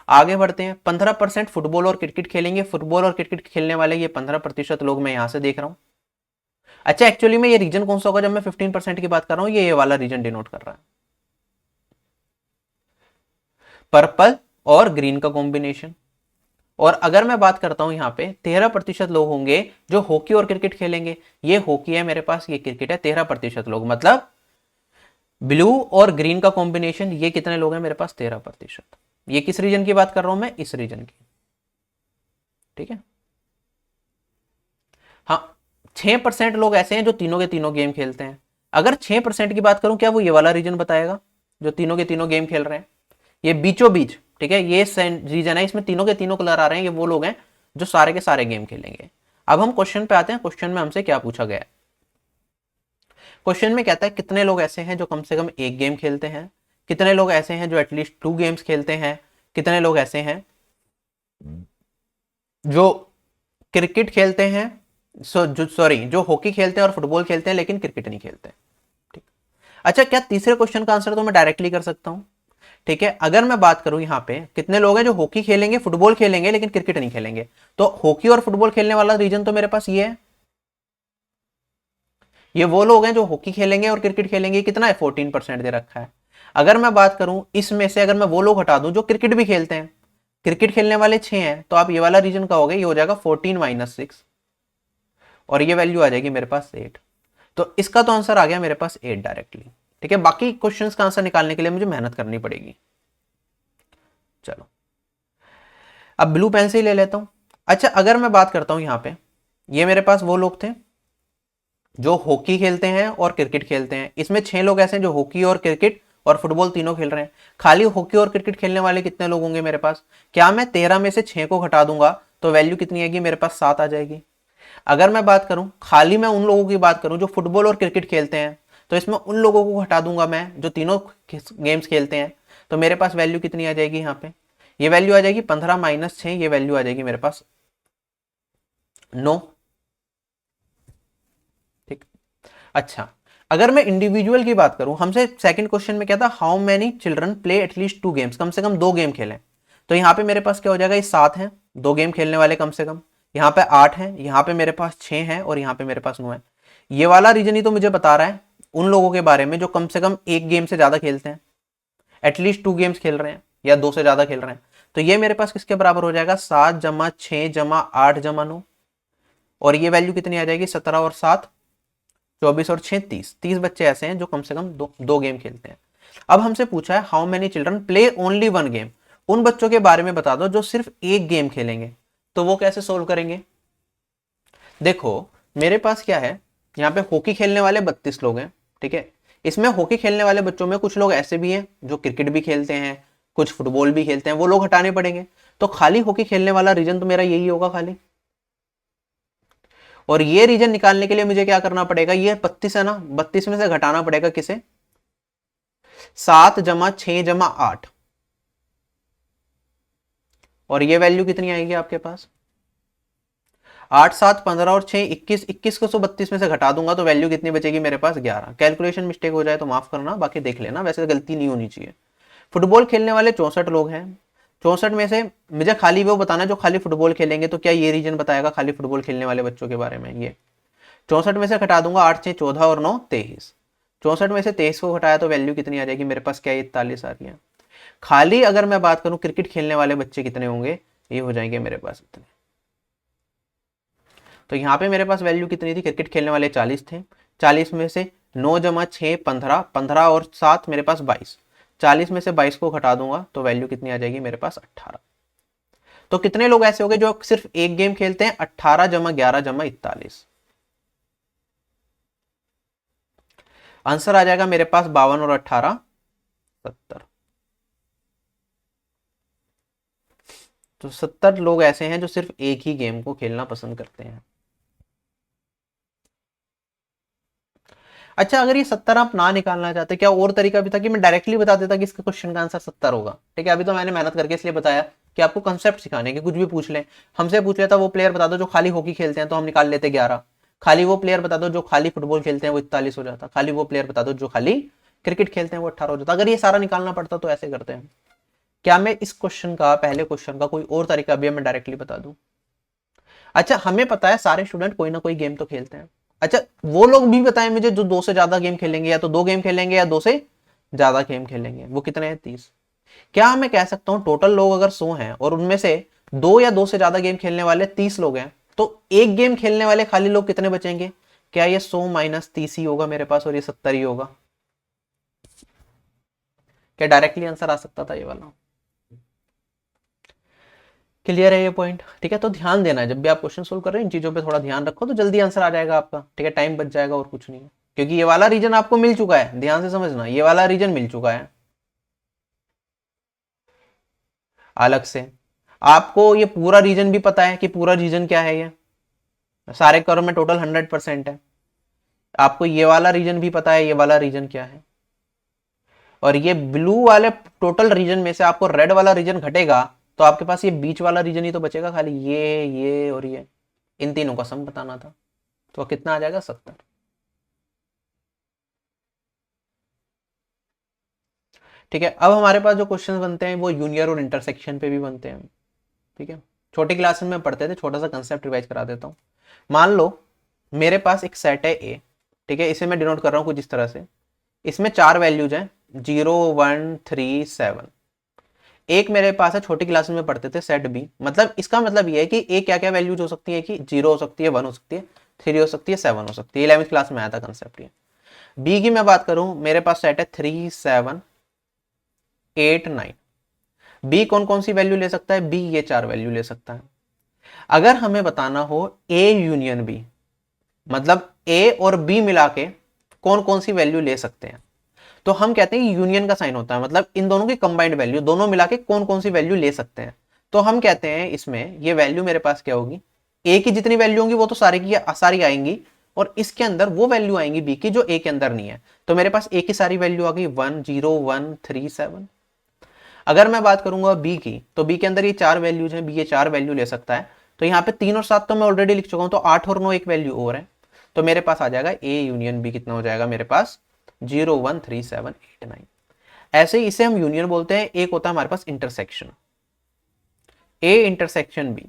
आगे बढ़ते हैं, 15% फुटबॉल और क्रिकेट खेलेंगे, फुटबॉल और क्रिकेट खेलने वाले ये 15% लोग मैं यहां से देख रहा हूं। अच्छा, एक्चुअली में ये रीजन कौन सा होगा, जब मैं 15% की बात कर रहा हूं, ये वाला रीजन डिनोट कर रहा है, पर्पल और ग्रीन का कॉम्बिनेशन। और अगर मैं बात करता हूं यहां पे 13% लोग होंगे जो हॉकी और क्रिकेट खेलेंगे, ये हॉकी है मेरे पास, ये क्रिकेट है, 13% लोग, मतलब ब्लू और ग्रीन का कॉम्बिनेशन, ये कितने लोग हैं मेरे पास, 13%। ये किस रीजन की बात कर रहा हूं मैं, इस रीजन की। ठीक है, हाँ, 6% लोग ऐसे हैं जो तीनों के तीनों गेम खेलते हैं। अगर 6% की बात करूं, क्या वो ये वाला रीजन बताएगा जो तीनों के तीनों गेम खेल रहे हैं, ये बीचों बीच। ठीक है, ये रीजन है, इसमें तीनों के तीनों कलर आ रहे हैं, ये वो लोग हैं जो सारे के सारे गेम खेलेंगे। अब हम क्वेश्चन पे आते हैं, क्वेश्चन में हमसे क्या पूछा गया है। क्वेश्चन में कहता है कितने लोग ऐसे हैं जो कम से कम एक गेम खेलते हैं, कितने लोग ऐसे हैं जो एटलीस्ट 2 गेम्स खेलते हैं, कितने लोग ऐसे हैं जो क्रिकेट खेलते हैं, जो हॉकी खेलते हैं और फुटबॉल खेलते हैं लेकिन क्रिकेट नहीं खेलते। ठीक, अच्छा, क्या तीसरे क्वेश्चन का आंसर तो मैं डायरेक्टली कर सकता हूं। ठीक है, अगर मैं बात करूं यहां पे कितने लोग हैं जो हॉकी खेलेंगे फुटबॉल खेलेंगे लेकिन क्रिकेट नहीं खेलेंगे, तो हॉकी और फुटबॉल खेलने वाला रीजन तो मेरे पास ये है, ये वो लोग हैं जो हॉकी खेलेंगे और क्रिकेट खेलेंगे, कितना है, 14% दे रखा है। अगर मैं बात करूं इसमें से, अगर मैं वो लोग हटा दूं जो क्रिकेट भी खेलते हैं, क्रिकेट खेलने वाले 6 हैं, तो आप ये वाला रीजन का हो गया, ये हो जाएगा 14 - 6, और ये वैल्यू आ जाएगी मेरे पास 8। तो इसका तो आंसर आ गया मेरे पास 8 डायरेक्टली। ठीक है, बाकी क्वेश्चंस का आंसर निकालने के लिए मुझे मेहनत करनी पड़ेगी। चलो, अब ब्लू पेन से ही ले लेता हूं। अच्छा, अगर मैं बात करता हूं यहां पे, ये मेरे पास वो लोग थे जो हॉकी खेलते हैं और क्रिकेट खेलते हैं, इसमें 6 लोग ऐसे हैं जो हॉकी और क्रिकेट और फुटबॉल तीनों खेल रहे हैं। खाली हॉकी और क्रिकेट खेलने वाले कितने लोग होंगे मेरे पास, क्या मैं 13 में से 6 को घटा दूंगा तो वैल्यू कितनी आएगी मेरे पास, 7 आ जाएगी। अगर मैं बात करूं, खाली मैं उन लोगों की बात करूं जो फुटबॉल और क्रिकेट खेलते हैं, तो इसमें उन लोगों को हटा दूंगा मैं जो तीनों गेम्स खेलते हैं, तो मेरे पास वैल्यू कितनी आ जाएगी यहाँ पे, ये वैल्यू आ जाएगी 15 - 6, ये वैल्यू आ जाएगी मेरे पास 9। अच्छा, अगर मैं इंडिविजुअल की बात करूं, हमसे सेकंड क्वेश्चन में क्या था, how many children play at least 2 games, कम से कम 2 गेम खेलें। तो यहाँ पे मेरे पास क्या हो जाएगा, ये 7 हैं 2 गेम खेलने वाले कम से कम, यहाँ पे 8 हैं, यहाँ पे मेरे पास 6 हैं और यहाँ पे मेरे पास 9 है। ये वाला रीजन ही तो मुझे बता रहा है उन लोगों के बारे में जो कम से कम एक गेम से ज्यादा खेलते हैं, एटलीस्ट 2 गेम्स खेल रहे हैं या 2 से ज्यादा खेल रहे हैं। तो ये मेरे पास किसके बराबर हो जाएगा, 7 जमा 6 जमा 8 जमा 9, और ये वैल्यू कितनी आ जाएगी, 17 और 7 24 और 6 30। 30 बच्चे ऐसे हैं जो कम से कम दो गेम खेलते हैं। अब हमसे पूछा है how many children play only 1 game, उन बच्चों के बारे में बता दो जो सिर्फ एक गेम खेलेंगे। तो वो कैसे सोल्व करेंगे, देखो मेरे पास क्या है, यहाँ पे हॉकी खेलने वाले 32 लोग हैं, ठीक है। इसमें हॉकी खेलने वाले बच्चों में कुछ लोग ऐसे भी हैं जो क्रिकेट भी खेलते हैं, कुछ फुटबॉल भी खेलते हैं, वो लोग हटाने पड़ेंगे। तो खाली हॉकी खेलने वाला रीजन तो मेरा यही होगा खाली, और ये रीजन निकालने के लिए मुझे क्या करना पड़ेगा, ये 32 है ना, 32 में से घटाना पड़ेगा किसे, 7 जमा 6 जमा 8, और ये वैल्यू कितनी आएगी आपके पास, 8 7 15 और 6 21, 21 को 132 में से घटा दूंगा तो वैल्यू कितनी बचेगी मेरे पास, 11। कैलकुलेशन मिस्टेक हो जाए तो माफ करना, बाकी देख लेना, वैसे गलती नहीं होनी चाहिए। फुटबॉल खेलने वाले 64 लोग हैं, 64 में से मुझे खाली वो बताना जो खाली फुटबॉल खेलेंगे, तो क्या ये रीजन बताएगा खाली फुटबॉल खेलने वाले बच्चों के बारे में। ये 64 में से घटा दूंगा, 8 6 14 और 9 23, 64 में से 23 को घटाया तो वैल्यू कितनी आ जाएगी मेरे पास, क्या 41 आ रही है। खाली अगर मैं बात करूं क्रिकेट खेलने वाले बच्चे कितने होंगे, ये हो जाएंगे मेरे पास इतने। तो यहाँ पे मेरे पास वैल्यू कितनी थी, क्रिकेट खेलने वाले 40 थे, 40 में से 9 जमा 6 15, 15 और 7 मेरे पास 22, 40 में से 22 को घटा दूंगा तो वैल्यू कितनी आ जाएगी मेरे पास 18। तो कितने लोग ऐसे हो गए जो सिर्फ एक गेम खेलते हैं, 18 जमा 11 जमा 41। आंसर आ जाएगा मेरे पास 52 और 18 70। तो 70 लोग ऐसे हैं जो सिर्फ एक ही गेम को खेलना पसंद करते हैं। अच्छा, अगर ये 70 आप ना निकालना चाहते, क्या और तरीका भी था कि मैं डायरेक्टली बता देता कि इसका क्वेश्चन का आंसर 70 होगा, ठीक है। अभी तो मैंने मेहनत करके इसलिए बताया कि आपको कंसेप्ट सिखाने के, कुछ भी पूछ लें, हमसे पूछ लेता वो प्लेयर बता दो जो खाली हॉकी खेलते हैं तो हम निकाल लेते 11, खाली वो प्लेयर बता दो जो खाली फुटबॉल खेलते हैं वो 41 हो जाता, खाली वो प्लेयर बता दो जो खाली क्रिकेट खेलते हैं वो 18 हो जाता। अगर ये सारा निकालना पड़ता तो ऐसे करते हैं। क्या मैं इस क्वेश्चन का, पहले क्वेश्चन का कोई और तरीका भी मैं डायरेक्टली बता दूं। अच्छा, हमें पता है सारे स्टूडेंट कोई ना कोई गेम तो खेलते हैं। अच्छा, वो लोग भी बताएं मुझे जो 2 से ज्यादा गेम खेलेंगे, या तो 2 गेम खेलेंगे या 2 से ज्यादा गेम खेलेंगे, वो कितने हैं, 30। क्या मैं कह सकता हूं टोटल लोग अगर 100 हैं और उनमें से 2 या 2 से ज्यादा गेम खेलने वाले 30 लोग हैं, तो एक गेम खेलने वाले खाली लोग कितने बचेंगे, क्या ये 100 माइनस 30 ही होगा मेरे पास और ये 70 ही होगा। क्या डायरेक्टली आंसर आ सकता था ये वाला। क्लियर है ये पॉइंट, ठीक है। तो ध्यान देना है जब भी आप क्वेश्चन सोल्व कर रहे हैं, इन चीजों पे थोड़ा ध्यान रखो तो जल्दी आंसर आ जाएगा आपका, ठीक है, टाइम बच जाएगा और कुछ नहीं है। क्योंकि ये वाला रीजन आपको मिल चुका है, ध्यान से समझना, ये वाला रीजन मिल चुका है अलग से। आपको ये पूरा रीजन भी पता है कि पूरा रीजन क्या है, ये सारे करो में टोटल 100% है। आपको ये वाला रीजन भी पता है ये वाला रीजन क्या है, और ये ब्लू वाले टोटल रीजन में से आपको रेड वाला रीजन घटेगा तो आपके पास ये बीच वाला रीजन ही तो बचेगा खाली, ये और ये, इन तीनों का सम बताना था। तो कितना आ जाएगा, 70। ठीक है, अब हमारे पास जो क्वेश्चन बनते हैं वो यूनियर और इंटरसेक्शन पे भी बनते हैं, ठीक है। छोटी क्लास में पढ़ते थे, छोटा सा कंसेप्ट रिवाइज करा देता हूँ। मान लो मेरे पास एक सेट है ए, ठीक है, इसे मैं डिनोट कर रहा हूँ कुछ इस तरह से। इसमें 4 वैल्यूज हैं 0 1 3 7। एक मेरे पास है, छोटी क्लास में पढ़ते थे, सेट बी, मतलब इसका मतलब ये है कि ए क्या क्या वैल्यूज हो सकती है कि 0 हो सकती है, 1 हो सकती है, 3 हो सकती है, 7 हो सकती है। 11वीं क्लास में आया था कंसेप्ट ये। बी की मैं बात करूं, मेरे पास सेट है 3 7 8 9। बी कौन कौन सी वैल्यू ले सकता है, बी ये 4 वैल्यू ले सकता है। अगर हमें बताना हो ए यूनियन बी, मतलब ए और बी मिला के कौन कौन सी वैल्यू ले सकते हैं, तो हम कहते हैं यूनियन का साइन होता है, मतलब इन दोनों की कंबाइंड वैल्यू, दोनों मिला के कौन कौन सी वैल्यू ले सकते हैं। तो हम कहते हैं इसमें ये वैल्यू मेरे पास क्या होगी, ए की जितनी वैल्यू होंगी वो तो सारी की सारी आएंगी, और इसके अंदर वो वैल्यू आएंगी बी की जो ए के अंदर नहीं है। तो मेरे पास ए की सारी वैल्यू आ गई 1 0 1 3 7। अगर मैं बात करूंगा बी की, तो बी के अंदर ये 4 वैल्यूज हैं, बी ये 4 वैल्यू ले सकता है। तो यहाँ पे 3 और 7 तो मैं ऑलरेडी लिख चुका हूं, तो 8 और 9 एक वैल्यू और है। तो मेरे पास आ जाएगा ए यूनियन बी कितना हो जाएगा मेरे पास 0 1 3 7 8 9। ऐसे ही इसे हम यूनियन बोलते हैं। एक होता है हमारे पास इंटरसेक्शन, ए इंटरसेक्शन बी।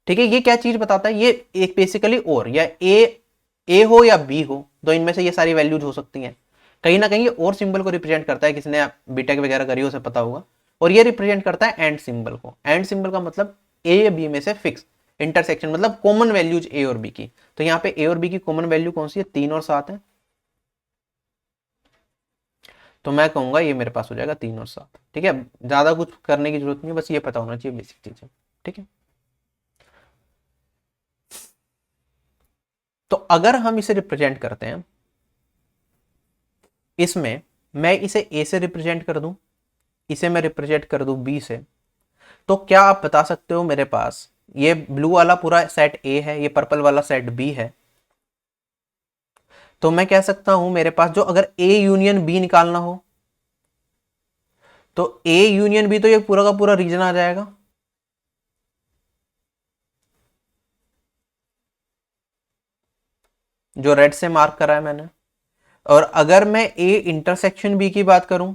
ठीक है, ये क्या चीज बताता है, ये एक बेसिकली और या ए हो या बी हो, तो इनमें से ये सारी वैल्यूज हो सकती हैं। कहीं ना कहीं ये और सिंबल को रिप्रेजेंट करता है, किसने बीटेक वगैरह करी हो उसे पता होगा। और ये रिप्रेजेंट करता है एंड सिंबल को। एंड सिंबल का मतलब ए या बी में से फिक्स, इंटरसेक्शन मतलब कॉमन वैल्यूज ए और बी की। तो यहाँ पे ए और बी की कॉमन वैल्यू कौन सी है, 3 और 7 है। तो मैं कहूंगा ये मेरे पास हो जाएगा 3 और 7। ठीक है, ज्यादा कुछ करने की जरूरत नहीं है, बस ये पता होना चाहिए बेसिक चीजें। ठीक है, तो अगर हम इसे रिप्रेजेंट करते हैं, इसमें मैं इसे ए से रिप्रेजेंट कर दूं, इसे मैं रिप्रेजेंट कर दूं बी से, तो क्या आप बता सकते हो मेरे पास ये ब्लू वाला पूरा सेट ए है, ये पर्पल वाला सेट बी है। तो मैं कह सकता हूं मेरे पास जो अगर ए यूनियन बी निकालना हो, तो ए यूनियन बी, तो ये पूरा का पूरा रीजन आ जाएगा। जो रेड से मार्क करा है मैंने। और अगर मैं ए इंटरसेक्शन बी की बात करूं,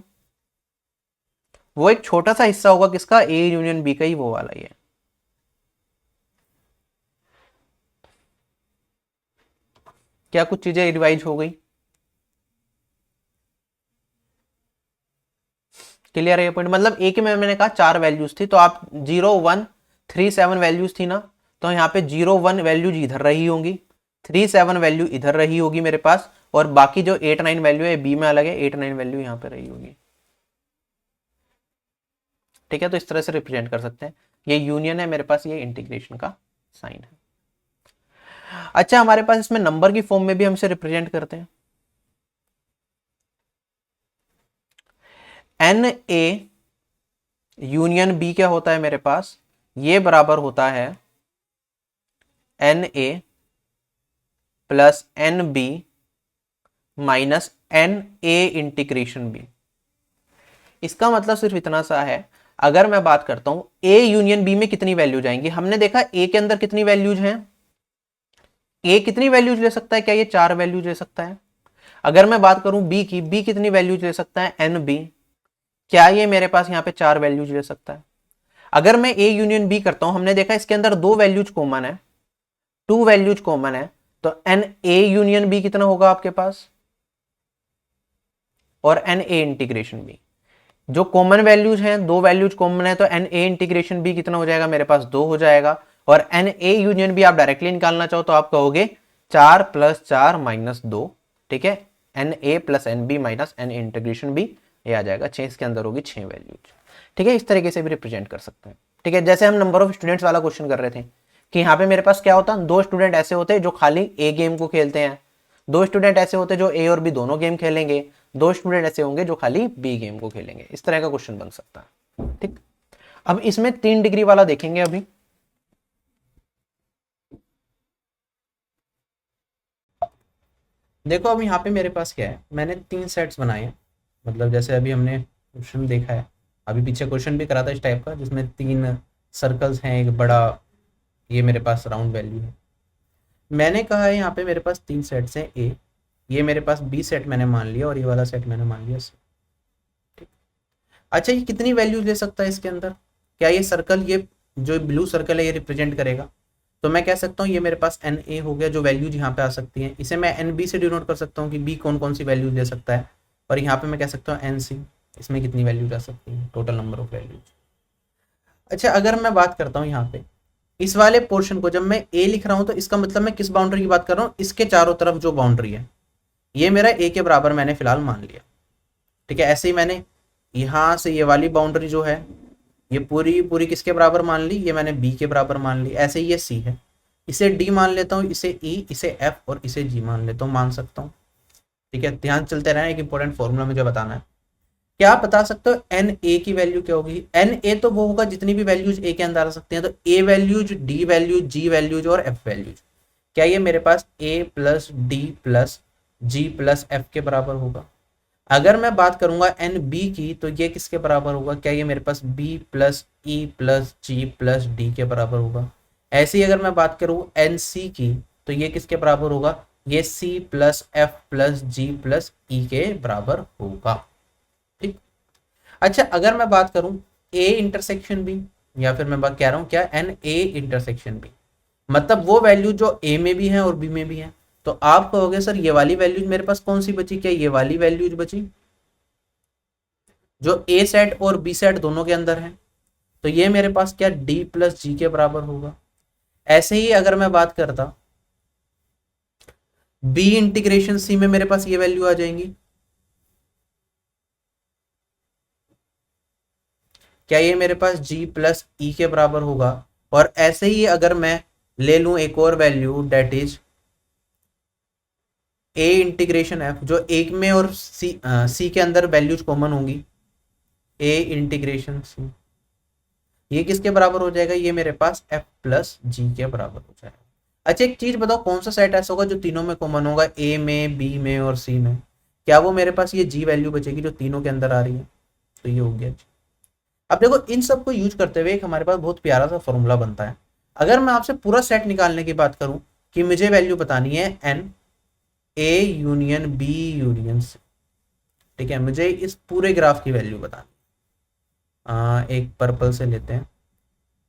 वो एक छोटा सा हिस्सा होगा किसका, ए यूनियन बी का ही, वो वाला ही है। क्या कुछ चीजें रिवाइज हो गई, क्लियर है ये पॉइंट। मतलब ए के में मैंने कहा 4 वैल्यूज थी, तो आप 0 1 3 7 वैल्यूज थी ना, तो यहाँ पे 0 1 वैल्यूज इधर रही होंगी, 3 7 वैल्यू इधर रही होगी मेरे पास, और बाकी जो 8 9 वैल्यू है बी में अलग है, 8 9 वैल्यू यहाँ पे रही होगी। ठीक है, तो इस तरह से रिप्रेजेंट कर सकते हैं। ये यूनियन है मेरे पास, ये इंटीग्रेशन का साइन है। अच्छा, हमारे पास इसमें नंबर की फॉर्म में भी हम इसे रिप्रेजेंट करते हैं। एन ए यूनियन बी क्या होता है मेरे पास, ये बराबर होता है n A plus n B minus n A intersection B. इसका मतलब सिर्फ इतना सा है, अगर मैं बात करता हूं ए यूनियन बी में कितनी वैल्यूज आएंगी, हमने देखा ए के अंदर कितनी वैल्यूज हैं, ए कितनी वैल्यूज ले सकता है, क्या ये 4 वैल्यूज ले सकता है। अगर मैं बात करूं बी की, बी कितनी वैल्यूज ले सकता है, एन बी, क्या ये मेरे पास यहाँ पे 4 वैल्यूज ले सकता है। अगर मैं ए यूनियन बी करता हूं, हमने देखा इसके अंदर 2 वैल्यूज कॉमन है, 2 वैल्यूज कॉमन है, तो एन ए यूनियन बी कितना होगा आपके पास, और एन ए इंटीग्रेशन बी। जो कॉमन वैल्यूज हैं, 2 वैल्यूज कॉमन है, तो एन ए इंटीग्रेशन बी कितना हो जाएगा मेरे पास, 2 हो जाएगा। और एन ए यूनियन बी आप डायरेक्टली निकालना चाहो तो आप कहोगे 4 + 4 - 2। ठीक है, n A plus n B minus n intersection B, ये आ जाएगा 6, इसके अंदर होगी 6 वैल्यूज। ठीक है, इस तरीके से भी रिप्रेजेंट कर सकते हैं। ठीक है, जैसे हम नंबर ऑफ स्टूडेंट्स वाला क्वेश्चन कर रहे थे कि यहाँ पे मेरे पास क्या होता है, 2 स्टूडेंट ऐसे होते हैं जो खाली ए गेम को खेलते हैं, 2 स्टूडेंट ऐसे होते हैं जो ए और बी दोनों गेम खेलेंगे, 2 स्टूडेंट ऐसे होंगे जो खाली बी गेम को खेलेंगे। इस तरह का क्वेश्चन बन सकता है। ठीक, अब इसमें 3 डिग्री वाला देखेंगे अभी। देखो अब यहाँ पे मेरे पास क्या है, मैंने 3 सेट्स बनाए हैं। मतलब जैसे अभी हमने क्वेश्चन देखा है, अभी पीछे क्वेश्चन भी करा था इस टाइप का, जिसमें 3 सर्कल्स हैं, एक बड़ा, ये मेरे पास राउंड वैल्यू है। मैंने कहा है यहाँ पे मेरे पास 3 सेट्स हैं ए, ये मेरे पास बी सेट मैंने मान लिया, और ये वाला सेट मैंने मान लिया सी। ठीक, अच्छा ये कितनी वैल्यूज ले सकता है इसके अंदर, क्या ये सर्कल, ये जो ब्लू सर्कल है ये रिप्रेजेंट करेगा। तो मैं कह सकता हूँ ये मेरे पास एन ए हो गया, जो वैल्यूज यहाँ पे आ सकती हैं। इसे मैं एन बी से डिनोट कर सकता हूँ कि बी कौन कौन सी वैल्यूज ले सकता है, और यहाँ पे मैं कह सकता हूँ एन सी, इसमें कितनी वैल्यूज आ सकती हैं, टोटल नंबर ऑफ वैल्यूज। अच्छा, अगर मैं बात करता हूँ यहाँ पे इस वाले पोर्शन को, जब मैं ए लिख रहा हूँ तो इसका मतलब मैं किस बाउंड्री की बात कर रहा हूँ, इसके चारों तरफ जो बाउंड्री है, ये मेरा ए के बराबर मैंने फिलहाल मान लिया। ठीक है, ऐसे ही मैंने यहाँ से ये वाली बाउंड्री जो है, ये पूरी पूरी किसके बराबर मान ली, ये मैंने बी के बराबर मान ली। ऐसे ही ये सी है, इसे डी मान लेता हूँ, इसे ई, इसे एफ, और इसे जी मान लेता हूँ, मान सकता हूँ। ठीक है, ध्यान चलते रहना, एक इंपॉर्टेंट फॉर्मूला मुझे बताना है। क्या आप बता सकते हो एन ए की वैल्यू क्या होगी। एन ए तो वो होगा जितनी भी वैल्यूज ए के अंदर आ सकती हैं, तो ए वैल्यूज, डी वैल्यूज, जी वैल्यूज और एफ वैल्यूज। क्या ये मेरे पास A plus D plus G plus F के बराबर होगा। अगर मैं बात करूंगा एन बी की, तो ये किसके बराबर होगा, क्या ये मेरे पास B plus E plus G plus D के बराबर होगा। ऐसे ही अगर मैं बात करूं एन सी की, तो ये किसके बराबर होगा, ये सी plus F plus G plus ई के बराबर होगा। ठीक। अच्छा अगर मैं बात करूं ए इंटरसेक्शन बी, या फिर मैं बात कह रहा हूं क्या, एन ए इंटरसेक्शन बी, मतलब वो वैल्यू जो ए में भी है और बी में भी है, तो आप कहोगे सर ये वाली वैल्यूज मेरे पास कौन सी बची, क्या ये वाली वैल्यूज बची जो ए सेट और बी सेट दोनों के अंदर है, तो ये मेरे पास क्या डी प्लस जी के बराबर होगा। ऐसे ही अगर मैं बात करता बी इंटीग्रेशन सी में, मेरे पास ये वैल्यू आ जाएंगी, क्या ये मेरे पास g प्लस ई के बराबर होगा। और ऐसे ही अगर मैं ले लूं एक और value that is a intersection f, जो एक में और c के अंदर वैल्यूज कॉमन होंगी, a इंटीग्रेशन c, ये किसके बराबर हो जाएगा, ये मेरे पास f प्लस जी के बराबर हो जाएगा। अच्छा एक चीज बताओ, कौन सा सेट ऐसा होगा जो तीनों में कॉमन होगा, a में b में और c में, क्या वो मेरे पास ये g वैल्यू बचेगी जो तीनों के अंदर आ रही है, तो ये हो गया। अब देखो इन सब को यूज करते हुए एक हमारे पास बहुत प्यारा सा फॉर्मूला बनता है। अगर मैं आपसे पूरा सेट निकालने की बात करूं कि मुझे वैल्यू बतानी है n A union B union C, ठीक है, मुझे इस पूरे ग्राफ की वैल्यू बतानी, एक पर्पल से लेते हैं,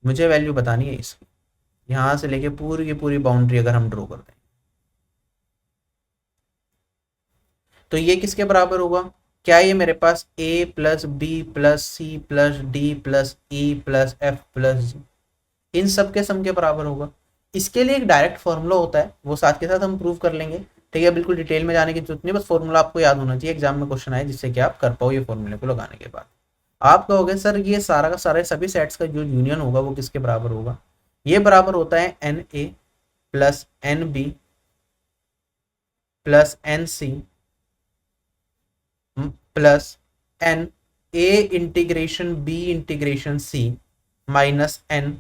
मुझे वैल्यू बतानी है इसकी, यहां से लेके पूरी की पूरी बाउंड्री अगर हम ड्रॉ करते हैं तो ये किसके बराबर होगा, क्या ये मेरे पास a plus B plus C plus D plus E plus F plus G, इन सब के सम के बराबर होगा। इसके लिए एक डायरेक्ट फॉर्मूला होता है, वो साथ के साथ हम प्रूव कर लेंगे, ठीक है, बिल्कुल डिटेल में जाने की जरूरत नहीं, बस फॉर्मूला आपको याद होना चाहिए, एग्जाम में क्वेश्चन आए जिससे कि आप कर पाओ ये फॉर्मूले को लगाने के बाद। आप कहोगे सर ये सारा का सारे सभी सेट्स का जो यूनियन होगा वो किसके बराबर होगा, ये बराबर होता है n A plus n B plus n C plus n A intersection B intersection C minus n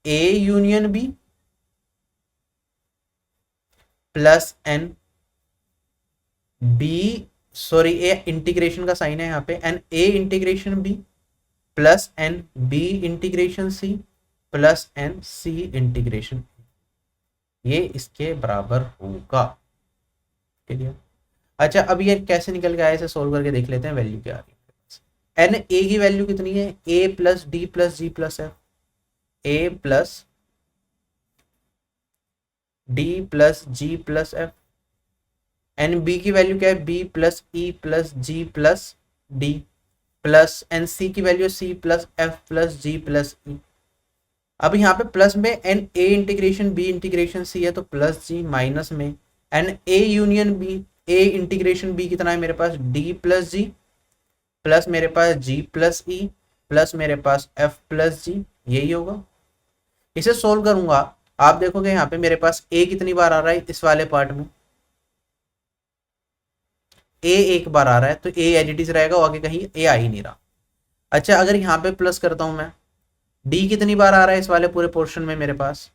A union B plus n B, sorry A intersection का साइन है यहाँ पे, n A intersection B plus n B intersection C plus n C intersection, ये इसके बराबर होगा। Clear. अच्छा अब ये कैसे निकल के आया, इसे सोल्व करके देख लेते हैं, वैल्यू क्या आ रही है। एन ए की वैल्यू कितनी है, A plus D plus G plus F, A plus D plus G plus F. N B की वैल्यू क्या है, B plus E plus G plus D plus n C की value C plus F plus G plus E. अब यहाँ पे plus में n A intersection B intersection C है तो प्लस जी, माइनस में n A union B, A intersection B कितना है मेरे पास डी प्लस जी प्लस मेरे पास जी प्लस ई प्लस मेरे पास एफ प्लस जी, यही होगा। इसे सोल्व करूंगा, आप देखोगे यहाँ पे मेरे पास ए कितनी बार आ रहा है इस वाले पार्ट में, ए एक बार आ रहा है तो ए एज इट इज रहेगा, आगे कहीं ए आ ही नहीं रहा। अच्छा अगर यहाँ पे प्लस करता हूं मैं, डी कितनी बार आ रहा है इस वाले पूरे पोर्शन में मेरे पास,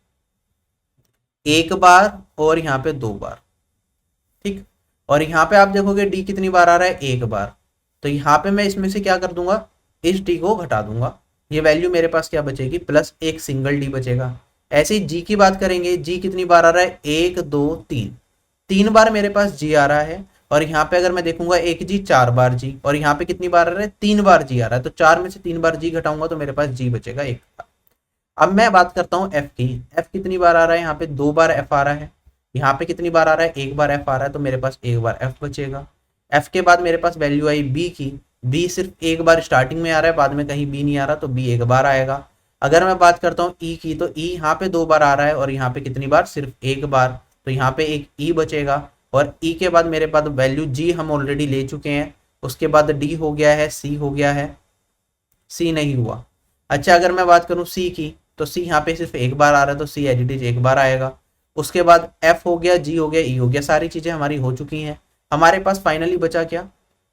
एक बार और यहाँ पे दो बार, ठीक, और यहाँ पे आप देखोगे डी कितनी बार आ रहा है, एक बार, तो यहाँ पे मैं इसमें से क्या कर दूंगा, इस डी को घटा दूंगा, ये वैल्यू मेरे पास क्या बचेगी, प्लस एक सिंगल डी बचेगा। ऐसे ही जी की बात करेंगे, जी कितनी बार आ रहा है, एक दो तीन, तीन बार मेरे पास जी आ रहा है, और यहाँ पे अगर मैं देखूंगा एक जी चार बार जी, और यहाँ पे कितनी बार आ रहा है, तीन बार जी आ रहा है, तो चार में से तीन बार जी घटाऊंगा तो मेरे पास जी बचेगा एक बार। अब मैं बात करता हूँ एफ की, एफ कितनी बार आ रहा है, यहाँ पे दो बार एफ आ रहा है, यहाँ पे कितनी बार आ रहा है, एक बार एफ आ रहा है, तो मेरे पास एक बार एफ बचेगा। एफ के बाद मेरे पास वैल्यू आई बी की, बी सिर्फ एक बार स्टार्टिंग में आ रहा है, बाद में कहीं बी नहीं आ रहा, तो बी एक बार आएगा। अगर मैं बात करता हूँ ई की, तो ई यहाँ पे दो बार आ रहा है और यहाँ पे कितनी बार, सिर्फ एक बार, तो यहाँ पे एक ई बचेगा। और ई के बाद मेरे पास वैल्यू जी हम ऑलरेडी ले चुके हैं, उसके बाद डी हो गया है, सी हो गया है, सी नहीं हुआ। अच्छा अगर मैं बात करूँ सी की, तो सी यहाँ पे सिर्फ एक बार आ रहा है तो सी एज इट इज एक बार आएगा। उसके बाद एफ हो गया, जी हो गया, ई हो गया, सारी चीजें हमारी हो चुकी हैं। हमारे पास फाइनली बचा क्या,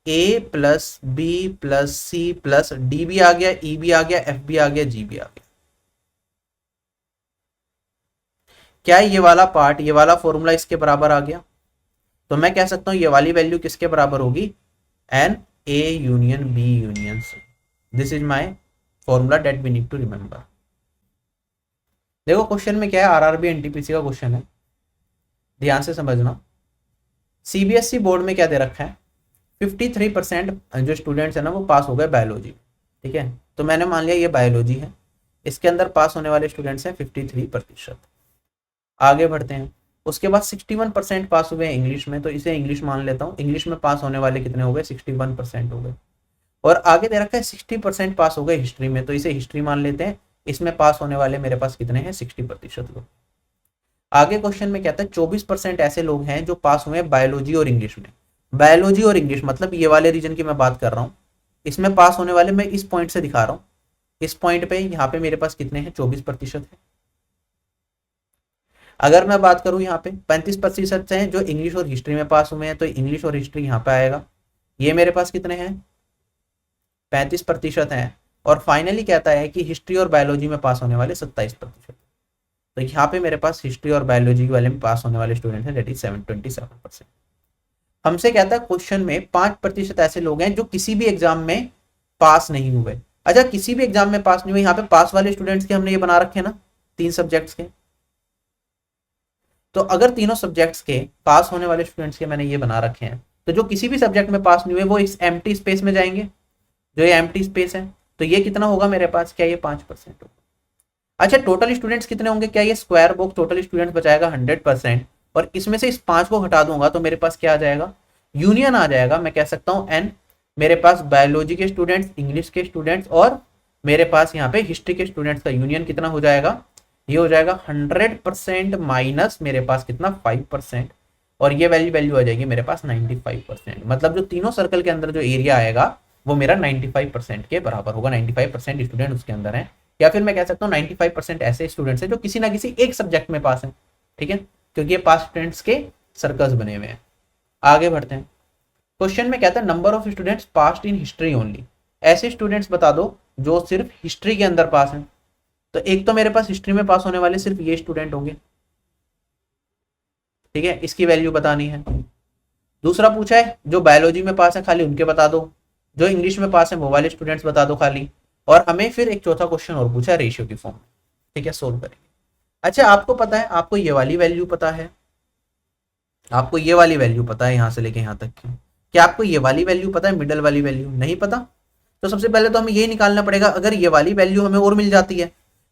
A plus B plus C plus D भी आ गया, ई भी आ गया, एफ भी आ गया, जी भी आ गया। क्या ये वाला पार्ट, ये वाला फॉर्मूला इसके बराबर आ गया, तो मैं कह सकता हूं ये वाली वैल्यू किसके बराबर होगी, n A union B union C. This is my formula that we need to remember. देखो क्वेश्चन में क्या है, आरआरबी एनटीपीसी का क्वेश्चन है, ध्यान से समझना। सीबीएसई बोर्ड में क्या दे रखा है, 53% जो स्टूडेंट्स है ना वो पास हो गए बायोलॉजी। ठीक है, तो मैंने मान लिया ये बायोलॉजी है, इसके अंदर पास होने वाले स्टूडेंट्स हैं 53%। आगे बढ़ते हैं, उसके बाद 61% पास हुए इंग्लिश में, तो इसे इंग्लिश मान लेता हूँ। इंग्लिश में पास होने वाले कितने हो गए, 61% हो गए। और आगे दे रखा है 60% पास हो गए हिस्ट्री में, तो इसे हिस्ट्री मान लेते हैं। इसमें पास होने वाले मेरे पास कितने हैं, 60% लोग। आगे क्वेश्चन में कहता है 24% ऐसे लोग हैं जो पास हुए हैं बायोलॉजी और इंग्लिश में। बायोलॉजी और इंग्लिश मतलब ये वाले रीजन की मैं बात कर रहा हूँ। इसमें पास होने वाले मैं इस पॉइंट से दिखा रहा हूँ। इस पॉइंट पे यहाँ पे मेरे पास कितने हैं, 24% है। अगर मैं बात करूं यहाँ पे 35% हैं जो इंग्लिश और हिस्ट्री में पास हुए हैं, तो इंग्लिश और हिस्ट्री यहाँ पे आएगा। ये मेरे पास कितने हैं, 35% हैं। और फाइनली कहता है कि हिस्ट्री और बायोलॉजी में पास होने वाले 27%। तो यहाँ पे मेरे पास हिस्ट्री और बायोलॉजी वाले में पास होने वाले स्टूडेंट हैं, दैट इज 27%। हमसे कहता है क्वेश्चन में 5% ऐसे लोग हैं जो किसी भी एग्जाम में पास नहीं हुए। अच्छा, किसी भी एग्जाम में पास नहीं हुए, यहाँ पे पास वाले स्टूडेंट्स के हमने ये बना रखे हैं ना, 3 सब्जेक्ट्स के। तो अगर तीनों सब्जेक्ट्स के पास होने वाले स्टूडेंट्स के मैंने ये बना रखे हैं, तो जो किसी भी सब्जेक्ट में पास नहीं हुए वो इस एम्प्टी स्पेस में जाएंगे, जो ये एम्प्टी स्पेस है। तो ये कितना होगा मेरे पास, क्या ये 5% होगा। अच्छा, टोटल स्टूडेंट्स कितने होंगे, क्या ये स्क्वायर बॉक्स टोटल स्टूडेंट्स बचाएगा 100%, और इसमें से इस 5 को हटा दूंगा तो मेरे पास क्या आ जाएगा, यूनियन आ जाएगा। मैं कह सकता हूँ एन, मेरे पास बायोलॉजी के स्टूडेंट्स, इंग्लिश के स्टूडेंट्स और मेरे पास यहाँ पे हिस्ट्री के स्टूडेंट्स का यूनियन कितना हो जाएगा, ये हो जाएगा 100% माइनस मेरे पास कितना 5%, और ये वैल्यू आ जाएगी मेरे पास 95%। मतलब जो तीनों सर्कल के अंदर जो एरिया आएगा वो मेरा 95% के बराबर होगा। 95% स्टूडेंट उसके अंदर है, या फिर मैं कह सकता हूँ 95% ऐसे स्टूडेंट्स हैं जो किसी ना किसी एक सब्जेक्ट में पास हैं। ठीक है, क्योंकि ये पास स्टूडेंट्स के सर्कल्स बने हुए हैं। आगे बढ़ते हैं, क्वेश्चन में कहता है number of students passed in history only. ऐसे स्टूडेंट्स बता दो जो सिर्फ हिस्ट्री के अंदर पास हैं। तो एक तो मेरे पास हिस्ट्री में पास होने वाले सिर्फ ये स्टूडेंट होंगे। ठीक है, इसकी वैल्यू बतानी है। दूसरा पूछा है जो बायोलॉजी में पास है खाली उनके बता दो, जो इंग्लिश में पास है वो वाले स्टूडेंट्स बता दो खाली। और हमें फिर एक चौथा क्वेश्चन और पूछा है रेशियो की फॉर्म। ठीक है, सोल्व करेंगे। अच्छा, आपको पता है, आपको ये वाली वैल्यू पता है, आपको ये वाली वैल्यू पता है यहाँ से लेके यहाँ तक की। क्या आपको ये वाली वैल्यू पता है, मिडल वाली वैल्यू नहीं पता? तो सबसे पहले तो हमें ये निकालना पड़ेगा, अगर ये वाली वैल्यू हमें और मिल जाती है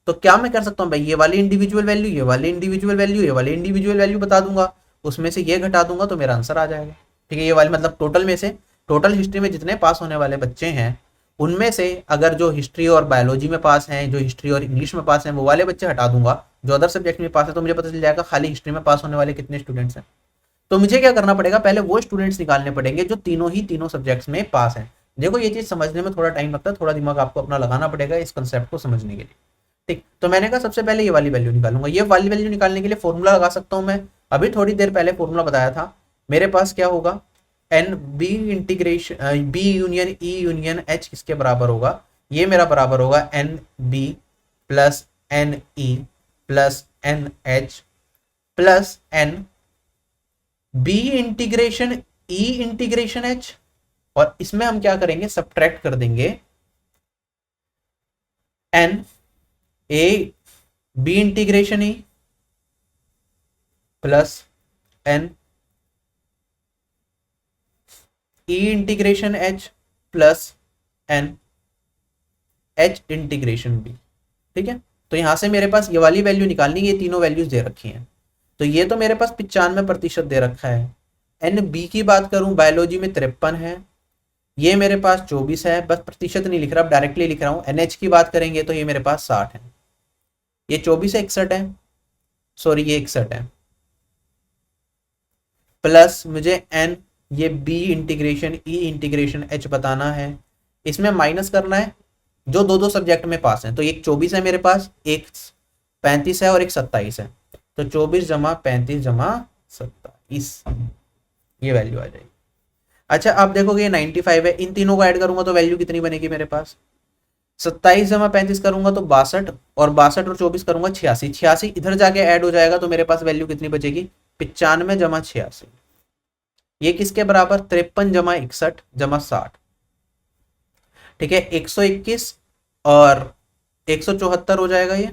तो क्या मैं कर सकता हूँ भाई, ये वाली इंडिविजुअल वैल्यू, ये वाली इंडिविजुअल वैल्यू, ये वाली इंडिविजुअल वैल्यू बता दूंगा, उसमें से ये घटा दूंगा तो मेरा आंसर आ जाएगा। ठीक है, ये वाली मतलब टोटल में से, टोटल हिस्ट्री में जितने पास होने वाले बच्चे हैं उनमें से अगर जो हिस्ट्री और बायोलॉजी में पास हैं, जो हिस्ट्री और इंग्लिश में पास हैं, वो वाले बच्चे हटा दूंगा, जो अदर सब्जेक्ट में पास है, तो मुझे पता चल जाएगा खाली हिस्ट्री में पास होने वाले कितने स्टूडेंट्स हैं। तो मुझे क्या करना पड़ेगा, पहले वो स्टूडेंट्स निकालने पड़ेंगे जो तीनों सब्जेक्ट्स में पास हैं। देखो ये चीज समझने में थोड़ा टाइम लगता है, थोड़ा दिमाग आपको अपना लगाना पड़ेगा इस कंसेप्ट को समझने के लिए। ठीक, तो मैंने कहा सबसे पहले ये वाली वैल्यू निकालूंगा। ये वाली वैल्यू निकालने के लिए फॉर्मूला लगा सकता हूं मैं, अभी थोड़ी देर पहले फॉर्मूला बताया था। मेरे पास क्या होगा, n B intersection B union E union H किसके बराबर होगा, ये मेरा बराबर होगा n B plus n E plus n H plus n B intersection E intersection H, और इसमें हम क्या करेंगे, सब्ट्रैक्ट कर देंगे n A B intersection E plus n E intersection H plus n H intersection B. ठीक है, तो यहां से मेरे पास ये वाली वैल्यू निकालनी है, ये तीनों वैल्यूज दे रखी हैं। तो ये तो मेरे पास 95% दे रखा है। एन बी की बात करूं, बायोलॉजी में 53 है, ये मेरे पास 24 है, बस प्रतिशत नहीं लिख रहा, अब डायरेक्टली लिख रहा हूं। एनएच की बात करेंगे तो ये मेरे पास 60 है, ये 24 है, 61 है, सॉरी ये 61 है, प्लस मुझे एन ये B intersection E intersection H बताना है, इसमें माइनस करना है जो दो दो सब्जेक्ट में पास है। तो एक 24 है मेरे पास, एक 35 है और एक 27 है, तो 24 जमा 35 जमा 27, ये वैल्यू आ जाएगी। अच्छा, आप देखोगे ये 95 है, इन तीनों को ऐड करूंगा तो वैल्यू कितनी बनेगी मेरे पास, 27 जमा 35 करूंगा तो 62, और 62 और 24 करूंगा 86, 86 इधर जाके ऐड हो जाएगा तो मेरे पास वैल्यू कितनी बचेगी, 95 जमा 86, ये किसके बराबर 53 जमा 61 जमा 60। ठीक है, 121 और 174 हो जाएगा ये।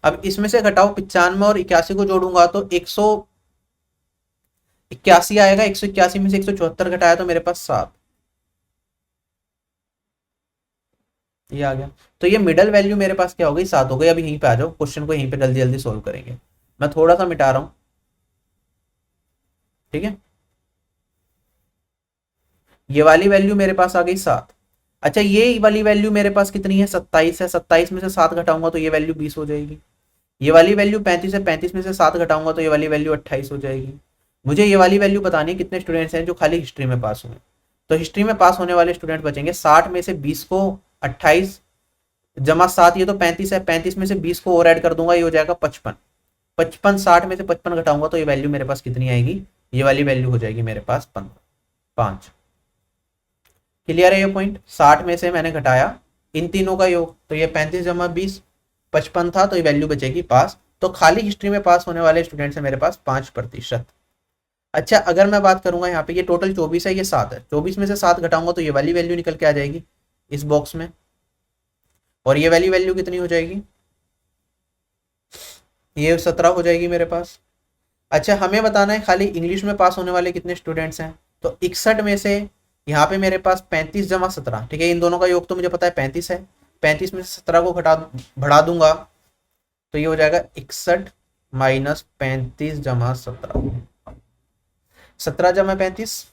अब इसमें से घटाओ 95 और 81 को जोड़ूंगा तो 181 आएगा। 181 में से 174 घटाया तो मेरे पास 7, ये आ गया। तो ये मिडल वैल्यू मेरे पास क्या हो गई, 7 हो गई। अब यहीं पे आ जाओ, क्वेश्चन को यहीं पे जल्दी जल्दी सोल्व करेंगे। मैं थोड़ा सा मिटा रहा हूं, ठीक है। ये वाली वैल्यू मेरे पास आ गई 7। अच्छा, ये वाली वैल्यू मेरे पास कितनी है, 27 है। 27 में से 7 घटाऊंगा तो ये वैल्यू 20 हो जाएगी। ये वाली वैल्यू 35 है। 35 में से 7 घटाऊंगा तो ये वाली वैल्यू 28 हो जाएगी। मुझे ये वाली वैल्यू बतानी है कितने स्टूडेंट्स हैं जो खाली हिस्ट्री में पास हुए। तो हिस्ट्री में पास होने वाले स्टूडेंट बचेंगे 60 में से 20 को 28 जमा 7, ये तो 35 है। 35 में से 20 को और ऐड कर दूंगा, ये हो जाएगा 55। 55 60 में से 55 घटाऊंगा तो ये वैल्यू मेरे पास कितनी आएगी, ये वाली वैल्यू हो जाएगी मेरे पास 5। क्लियर है ये पॉइंट। 60 में से मैंने घटाया इन तीनों का योग, तो ये 35 जमा 20 55 था, तो ये वैल्यू बचेगी 5। तो खाली हिस्ट्री में पास होने वाले स्टूडेंट्स है मेरे पास 5%। अच्छा, अगर मैं बात करूंगा यहाँ पे, ये टोटल 24 है, ये 7 है। 24 में से 7 घटाऊंगा तो ये वाली वैल्यू निकल के आ जाएगी इस बॉक्स में, और ये वाली वैल्यू कितनी हो जाएगी, ये 17 हो जाएगी मेरे पास। अच्छा, हमें बताना है खाली इंग्लिश में पास होने वाले कितने स्टूडेंट्स हैं। तो 61 में से यहाँ पे मेरे पास 35 जमा 17, ठीक है, इन दोनों का योग तो मुझे पता है 35 है। 35 में से 17 को बढ़ा दूंगा तो ये हो जाएगा 61 माइनस 35 जमा 17। 17 जमा 35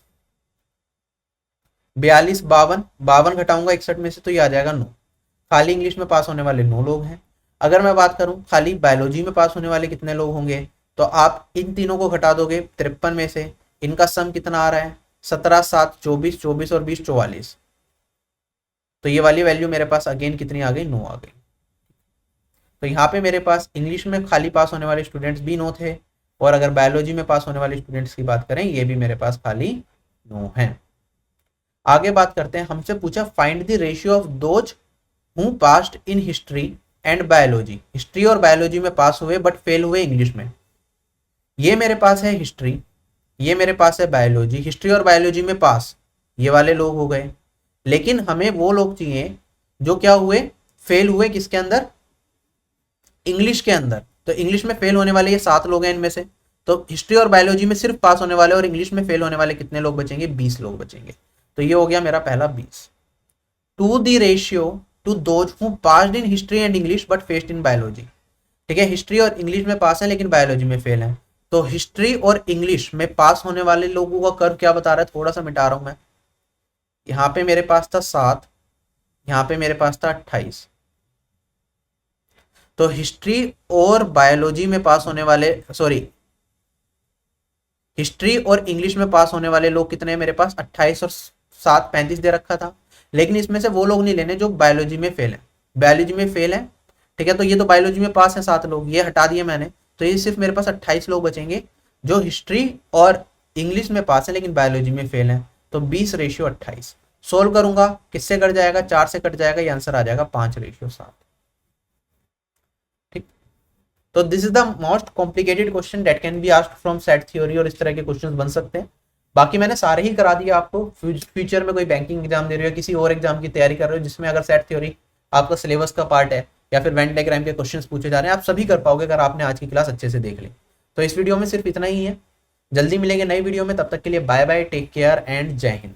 42, 52 घटाऊंगा 61 में से तो ये आ जाएगा 9। खाली इंग्लिश में पास होने वाले 9 लोग हैं। अगर मैं बात करूं खाली बायोलॉजी में पास होने वाले कितने लोग होंगे, तो आप इन तीनों को घटा दोगे 53 में से, इनका सम कितना आ रहा है 17 7 24, 24 और 20 44। तो ये वाली वैल्यू मेरे पास अगेन कितनी आ गई, 9 आ गई। तो यहाँ पे मेरे पास इंग्लिश में खाली पास होने वाले स्टूडेंट्स भी 9 थे, और अगर बायोलॉजी में पास होने वाले स्टूडेंट्स की बात करें, ये भी मेरे पास खाली 9 हैं। आगे बात करते हैं, हमसे पूछा find the ratio of those who passed in history and biology. History और बायोलॉजी में पास हुए बट फेल हुए इंग्लिश में। ये मेरे पास है हिस्ट्री, ये मेरे पास है बायोलॉजी। हिस्ट्री और बायोलॉजी में पास ये वाले लोग हो गए, लेकिन हमें वो लोग चाहिए जो क्या हुए, फेल हुए किसके अंदर, इंग्लिश के अंदर। तो इंग्लिश में फेल होने वाले ये 7 लोग हैं इनमें से। तो हिस्ट्री और बायोलॉजी में सिर्फ पास होने वाले और इंग्लिश में फेल होने वाले कितने लोग बचेंगे, 20 लोग बचेंगे। तो ये हो गया मेरा पहला 20। To the ratio to those who passed in history and English but failed in biology. ठीक है, हिस्ट्री और इंग्लिश में पास है लेकिन बायोलॉजी में फेल है। तो हिस्ट्री और इंग्लिश में पास होने वाले लोगों का कर्व क्या बता रहा है, थोड़ा सा मिटा रहा हूं मैं। यहाँ पे मेरे पास था 7, यहाँ पे मेरे पास था 28। तो हिस्ट्री और बायोलॉजी में पास होने वाले, सॉरी, हिस्ट्री और इंग्लिश में पास होने वाले लोग कितने हैं मेरे पास, 28 और 7 35 दे रखा था। लेकिन इसमें से वो लोग नहीं लेने जो बायोलॉजी में फेल है। बायोलॉजी में फेल है, ठीक है, तो ये तो बायोलॉजी में पास है 7 लोग, ये हटा दिए मैंने। तो ये सिर्फ मेरे पास 28 लोग बचेंगे जो हिस्ट्री और इंग्लिश में पास है लेकिन बायोलॉजी में फेल है। तो 20:28 सोल्व करूंगा, किससे कट जाएगा, 4 से कट जाएगा, ये आंसर आ जाएगा 5:7। ठीक, तो this is the most complicated question that can be asked from set theory, और इस तरह के क्वेश्चंस बन सकते हैं। बाकी मैंने सारे ही करा दिया आपको। फ्यूचर में कोई बैंकिंग एग्जाम दे रहे हो, किसी और एग्जाम की तैयारी कर रहे हो जिसमें अगर सेट थ्योरी आपका सिलेबस का पार्ट है या फिर वेन डायग्राम के क्वेश्चंस पूछे जा रहे हैं, आप सभी कर पाओगे अगर आपने आज की क्लास अच्छे से देख ली। तो इस वीडियो में सिर्फ इतना ही है, जल्दी मिलेंगे नई वीडियो में, तब तक के लिए bye bye, take care and जय हिंद।